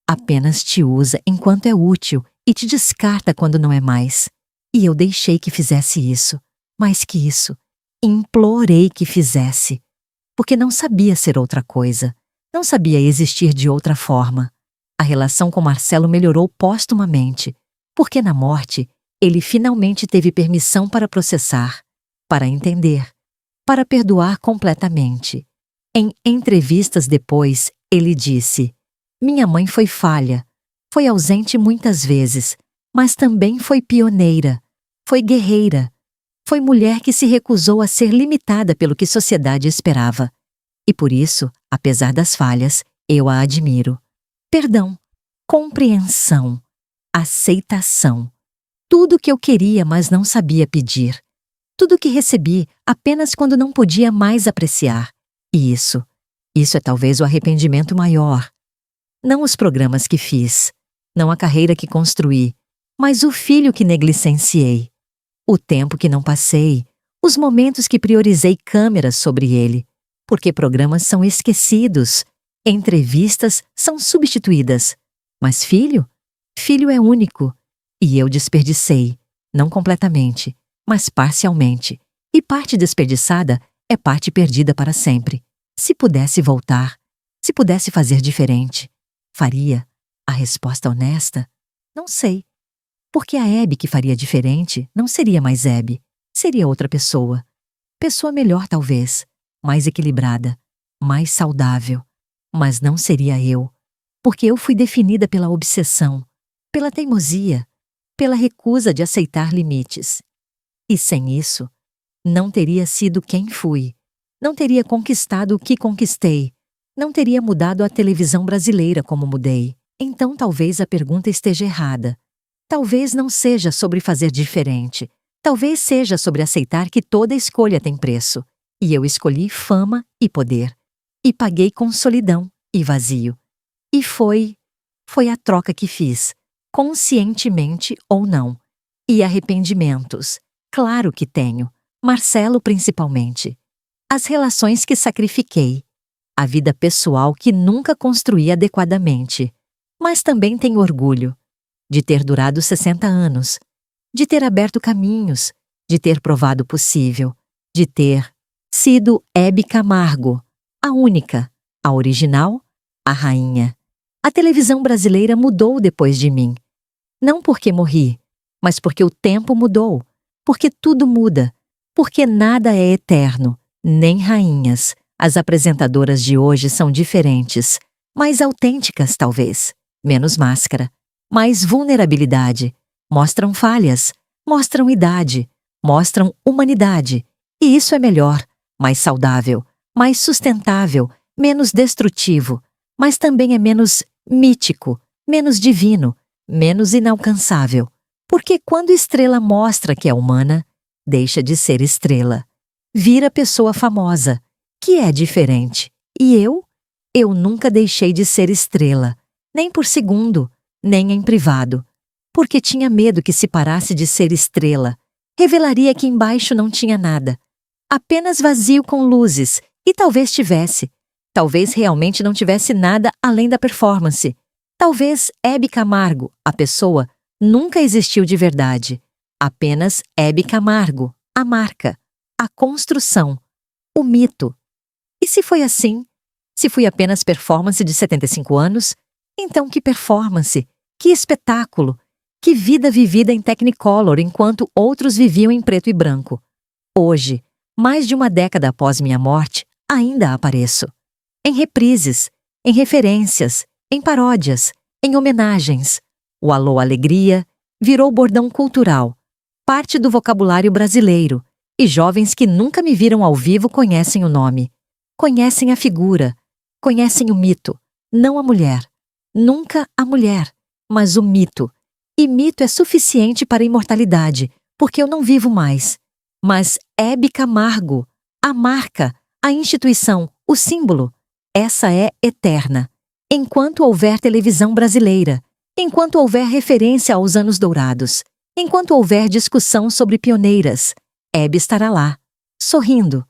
Apenas te usa enquanto é útil e te descarta quando não é mais. E eu deixei que fizesse isso. Mais que isso, implorei que fizesse. Porque não sabia ser outra coisa. Não sabia existir de outra forma. A relação com Marcelo melhorou póstumamente. Porque na morte, ele finalmente teve permissão para processar, para entender, para perdoar completamente. Em entrevistas depois, ele disse: minha mãe foi falha, foi ausente muitas vezes, mas também foi pioneira, foi guerreira, foi mulher que se recusou a ser limitada pelo que a sociedade esperava. E por isso, apesar das falhas, eu a admiro. Perdão, compreensão, aceitação. Tudo que eu queria, mas não sabia pedir. Tudo que recebi apenas quando não podia mais apreciar. E isso é talvez o arrependimento maior. Não os programas que fiz, não a carreira que construí, mas o filho que negligenciei. O tempo que não passei, os momentos que priorizei câmeras sobre ele. Porque programas são esquecidos, entrevistas são substituídas. Mas filho? Filho é único. E eu desperdicei, não completamente, mas parcialmente. E parte desperdiçada é parte perdida para sempre. Se pudesse voltar, se pudesse fazer diferente, faria? A resposta honesta? Não sei. Porque a Hebe que faria diferente não seria mais Hebe, seria outra pessoa. Pessoa melhor talvez, mais equilibrada, mais saudável. Mas não seria eu, porque eu fui definida pela obsessão, pela teimosia, pela recusa de aceitar limites. E sem isso, não teria sido quem fui, não teria conquistado o que conquistei, não teria mudado a televisão brasileira como mudei. Então talvez a pergunta esteja errada. Talvez não seja sobre fazer diferente, talvez seja sobre aceitar que toda escolha tem preço. E eu escolhi fama e poder, e paguei com solidão e vazio. E foi a troca que fiz. Conscientemente ou não. E arrependimentos. Claro que tenho. Marcelo principalmente. As relações que sacrifiquei. A vida pessoal que nunca construí adequadamente. Mas também tenho orgulho de ter durado 60 anos. De ter aberto caminhos. De ter provado possível. De ter sido Hebe Camargo. A única. A original. A rainha. A televisão brasileira mudou depois de mim. Não porque morri, mas porque o tempo mudou, porque tudo muda, porque nada é eterno, nem rainhas. As apresentadoras de hoje são diferentes, mais autênticas talvez, menos máscara, mais vulnerabilidade, mostram falhas, mostram idade, mostram humanidade. E isso é melhor, mais saudável, mais sustentável, menos destrutivo, mas também é menos mítico, menos divino, menos inalcançável. Porque quando estrela mostra que é humana, deixa de ser estrela. Vira pessoa famosa, que é diferente. E eu nunca deixei de ser estrela, nem por segundo, nem em privado. Porque tinha medo que se parasse de ser estrela, revelaria que embaixo não tinha nada. Apenas vazio com luzes, e talvez tivesse. Talvez realmente não tivesse nada além da performance. Talvez Hebe Camargo, a pessoa, nunca existiu de verdade. Apenas Hebe Camargo, a marca, a construção, o mito. E se foi assim? Se fui apenas performance de 75 anos? Então que performance, que espetáculo, que vida vivida em Technicolor enquanto outros viviam em preto e branco. Hoje, mais de uma década após minha morte, ainda apareço. Em reprises, em referências, em paródias, em homenagens. O alô alegria virou bordão cultural, parte do vocabulário brasileiro, e jovens que nunca me viram ao vivo conhecem o nome. Conhecem a figura, conhecem o mito, não a mulher. Nunca a mulher, mas o mito. E mito é suficiente para a imortalidade, porque eu não vivo mais. Mas Hebe Camargo, a marca, a instituição, o símbolo, essa é eterna. Enquanto houver televisão brasileira, enquanto houver referência aos anos dourados, enquanto houver discussão sobre pioneiras, Hebe estará lá, sorrindo,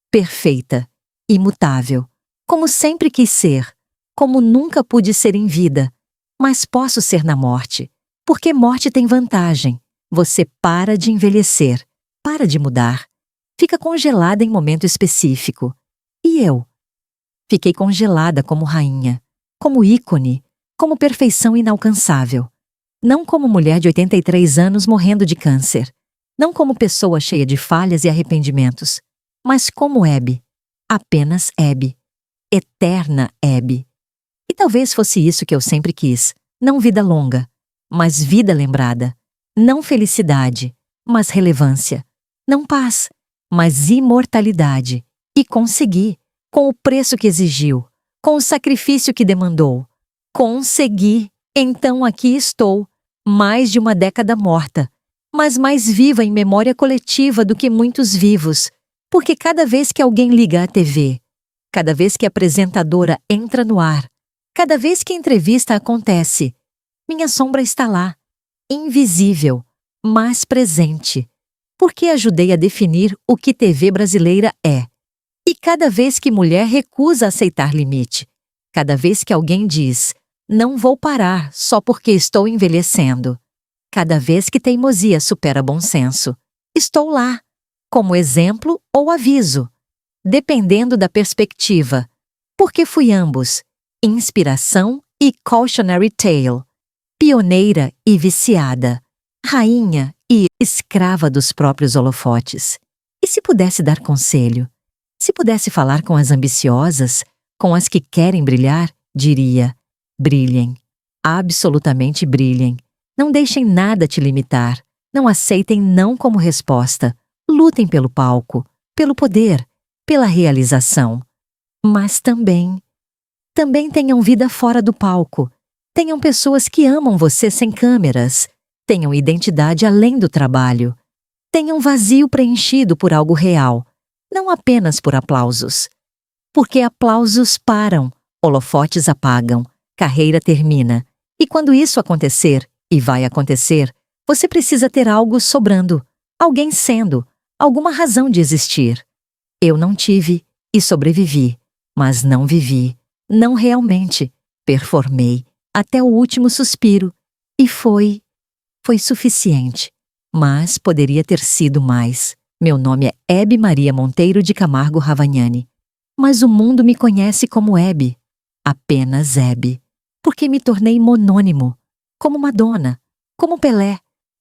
perfeita, imutável, como sempre quis ser, como nunca pude ser em vida, mas posso ser na morte, porque morte tem vantagem. Você para de envelhecer, para de mudar, fica congelada em momento específico. E eu? Fiquei congelada como rainha, como ícone, como perfeição inalcançável. Não como mulher de 83 anos morrendo de câncer, não como pessoa cheia de falhas e arrependimentos, mas como Hebe, apenas Hebe, eterna Hebe. E talvez fosse isso que eu sempre quis, não vida longa, mas vida lembrada, não felicidade, mas relevância, não paz, mas imortalidade. E consegui, com o preço que exigiu, com o sacrifício que demandou. Consegui, então aqui estou, mais de uma década morta, mas mais viva em memória coletiva do que muitos vivos, porque cada vez que alguém liga à TV, cada vez que a apresentadora entra no ar, cada vez que a entrevista acontece, minha sombra está lá, invisível, mas presente, porque ajudei a definir o que TV brasileira é. E cada vez que mulher recusa aceitar limite, cada vez que alguém diz, não vou parar só porque estou envelhecendo, cada vez que teimosia supera bom senso, estou lá, como exemplo ou aviso, dependendo da perspectiva, porque fui ambos, inspiração e cautionary tale, pioneira e viciada, rainha e escrava dos próprios holofotes. E se pudesse dar conselho, se pudesse falar com as ambiciosas, com as que querem brilhar, diria, brilhem, absolutamente brilhem. Não deixem nada te limitar, não aceitem não como resposta, lutem pelo palco, pelo poder, pela realização. Mas também tenham vida fora do palco, tenham pessoas que amam você sem câmeras, tenham identidade além do trabalho, tenham vazio preenchido por algo real, não apenas por aplausos. Porque aplausos param, holofotes apagam, carreira termina. E quando isso acontecer, e vai acontecer, você precisa ter algo sobrando, alguém sendo, alguma razão de existir. Eu não tive e sobrevivi, mas não vivi, não realmente, performei, até o último suspiro. E foi suficiente, mas poderia ter sido mais. Meu nome é Hebe Maria Monteiro de Camargo Ravagnani, mas o mundo me conhece como Hebe, apenas Hebe, porque me tornei monônimo, como Madonna, como Pelé,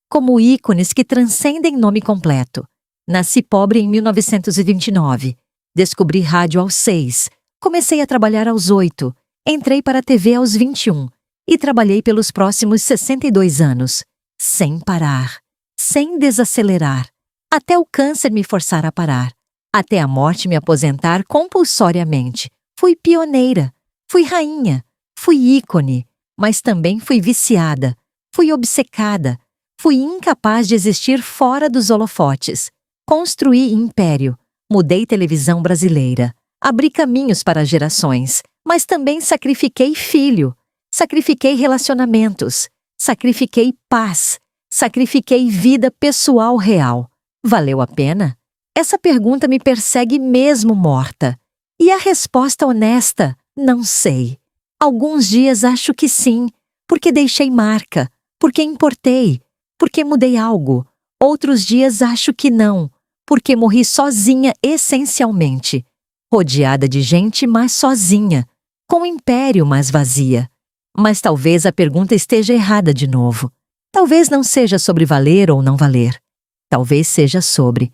como ícones que transcendem nome completo. Nasci pobre em 1929, descobri rádio aos 6, comecei a trabalhar aos 8, entrei para a TV aos 21 e trabalhei pelos próximos 62 anos, sem parar, sem desacelerar, até o câncer me forçar a parar, até a morte me aposentar compulsoriamente. Fui pioneira, fui rainha, fui ícone, mas também fui viciada, fui obcecada, fui incapaz de existir fora dos holofotes. Construí império, mudei televisão brasileira, abri caminhos para gerações, mas também sacrifiquei filho, sacrifiquei relacionamentos, sacrifiquei paz, sacrifiquei vida pessoal real. Valeu a pena? Essa pergunta me persegue mesmo morta. E a resposta honesta, não sei. Alguns dias acho que sim, porque deixei marca, porque importei, porque mudei algo. Outros dias acho que não, porque morri sozinha essencialmente. Rodeada de gente, mas sozinha. Com império, mas vazia. Mas talvez a pergunta esteja errada de novo. Talvez não seja sobre valer ou não valer. Talvez seja sobre.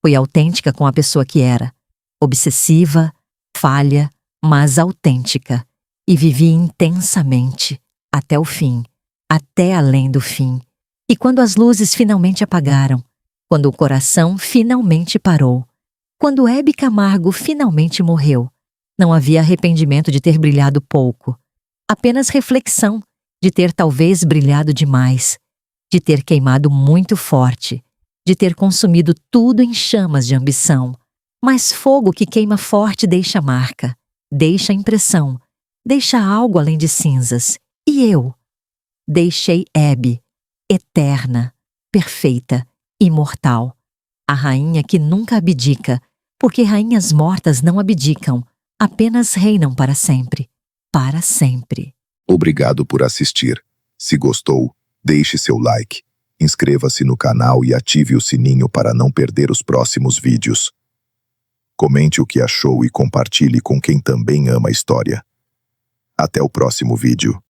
Fui autêntica com a pessoa que era. Obsessiva, falha, mas autêntica. E vivi intensamente. até o fim, até além do fim. E quando as luzes finalmente apagaram, quando o coração finalmente parou, quando Hebe Camargo finalmente morreu, não havia arrependimento de ter brilhado pouco, apenas reflexão de ter talvez brilhado demais, de ter queimado muito forte, de ter consumido tudo em chamas de ambição. Mas fogo que queima forte deixa marca, deixa impressão, deixa algo além de cinzas. E eu deixei Hebe, eterna, perfeita, imortal. A rainha que nunca abdica, porque rainhas mortas não abdicam, apenas reinam para sempre. Para sempre. Obrigado por assistir. Se gostou, deixe seu like, inscreva-se no canal e ative o sininho para não perder os próximos vídeos. Comente o que achou e compartilhe com quem também ama a história. Até o próximo vídeo.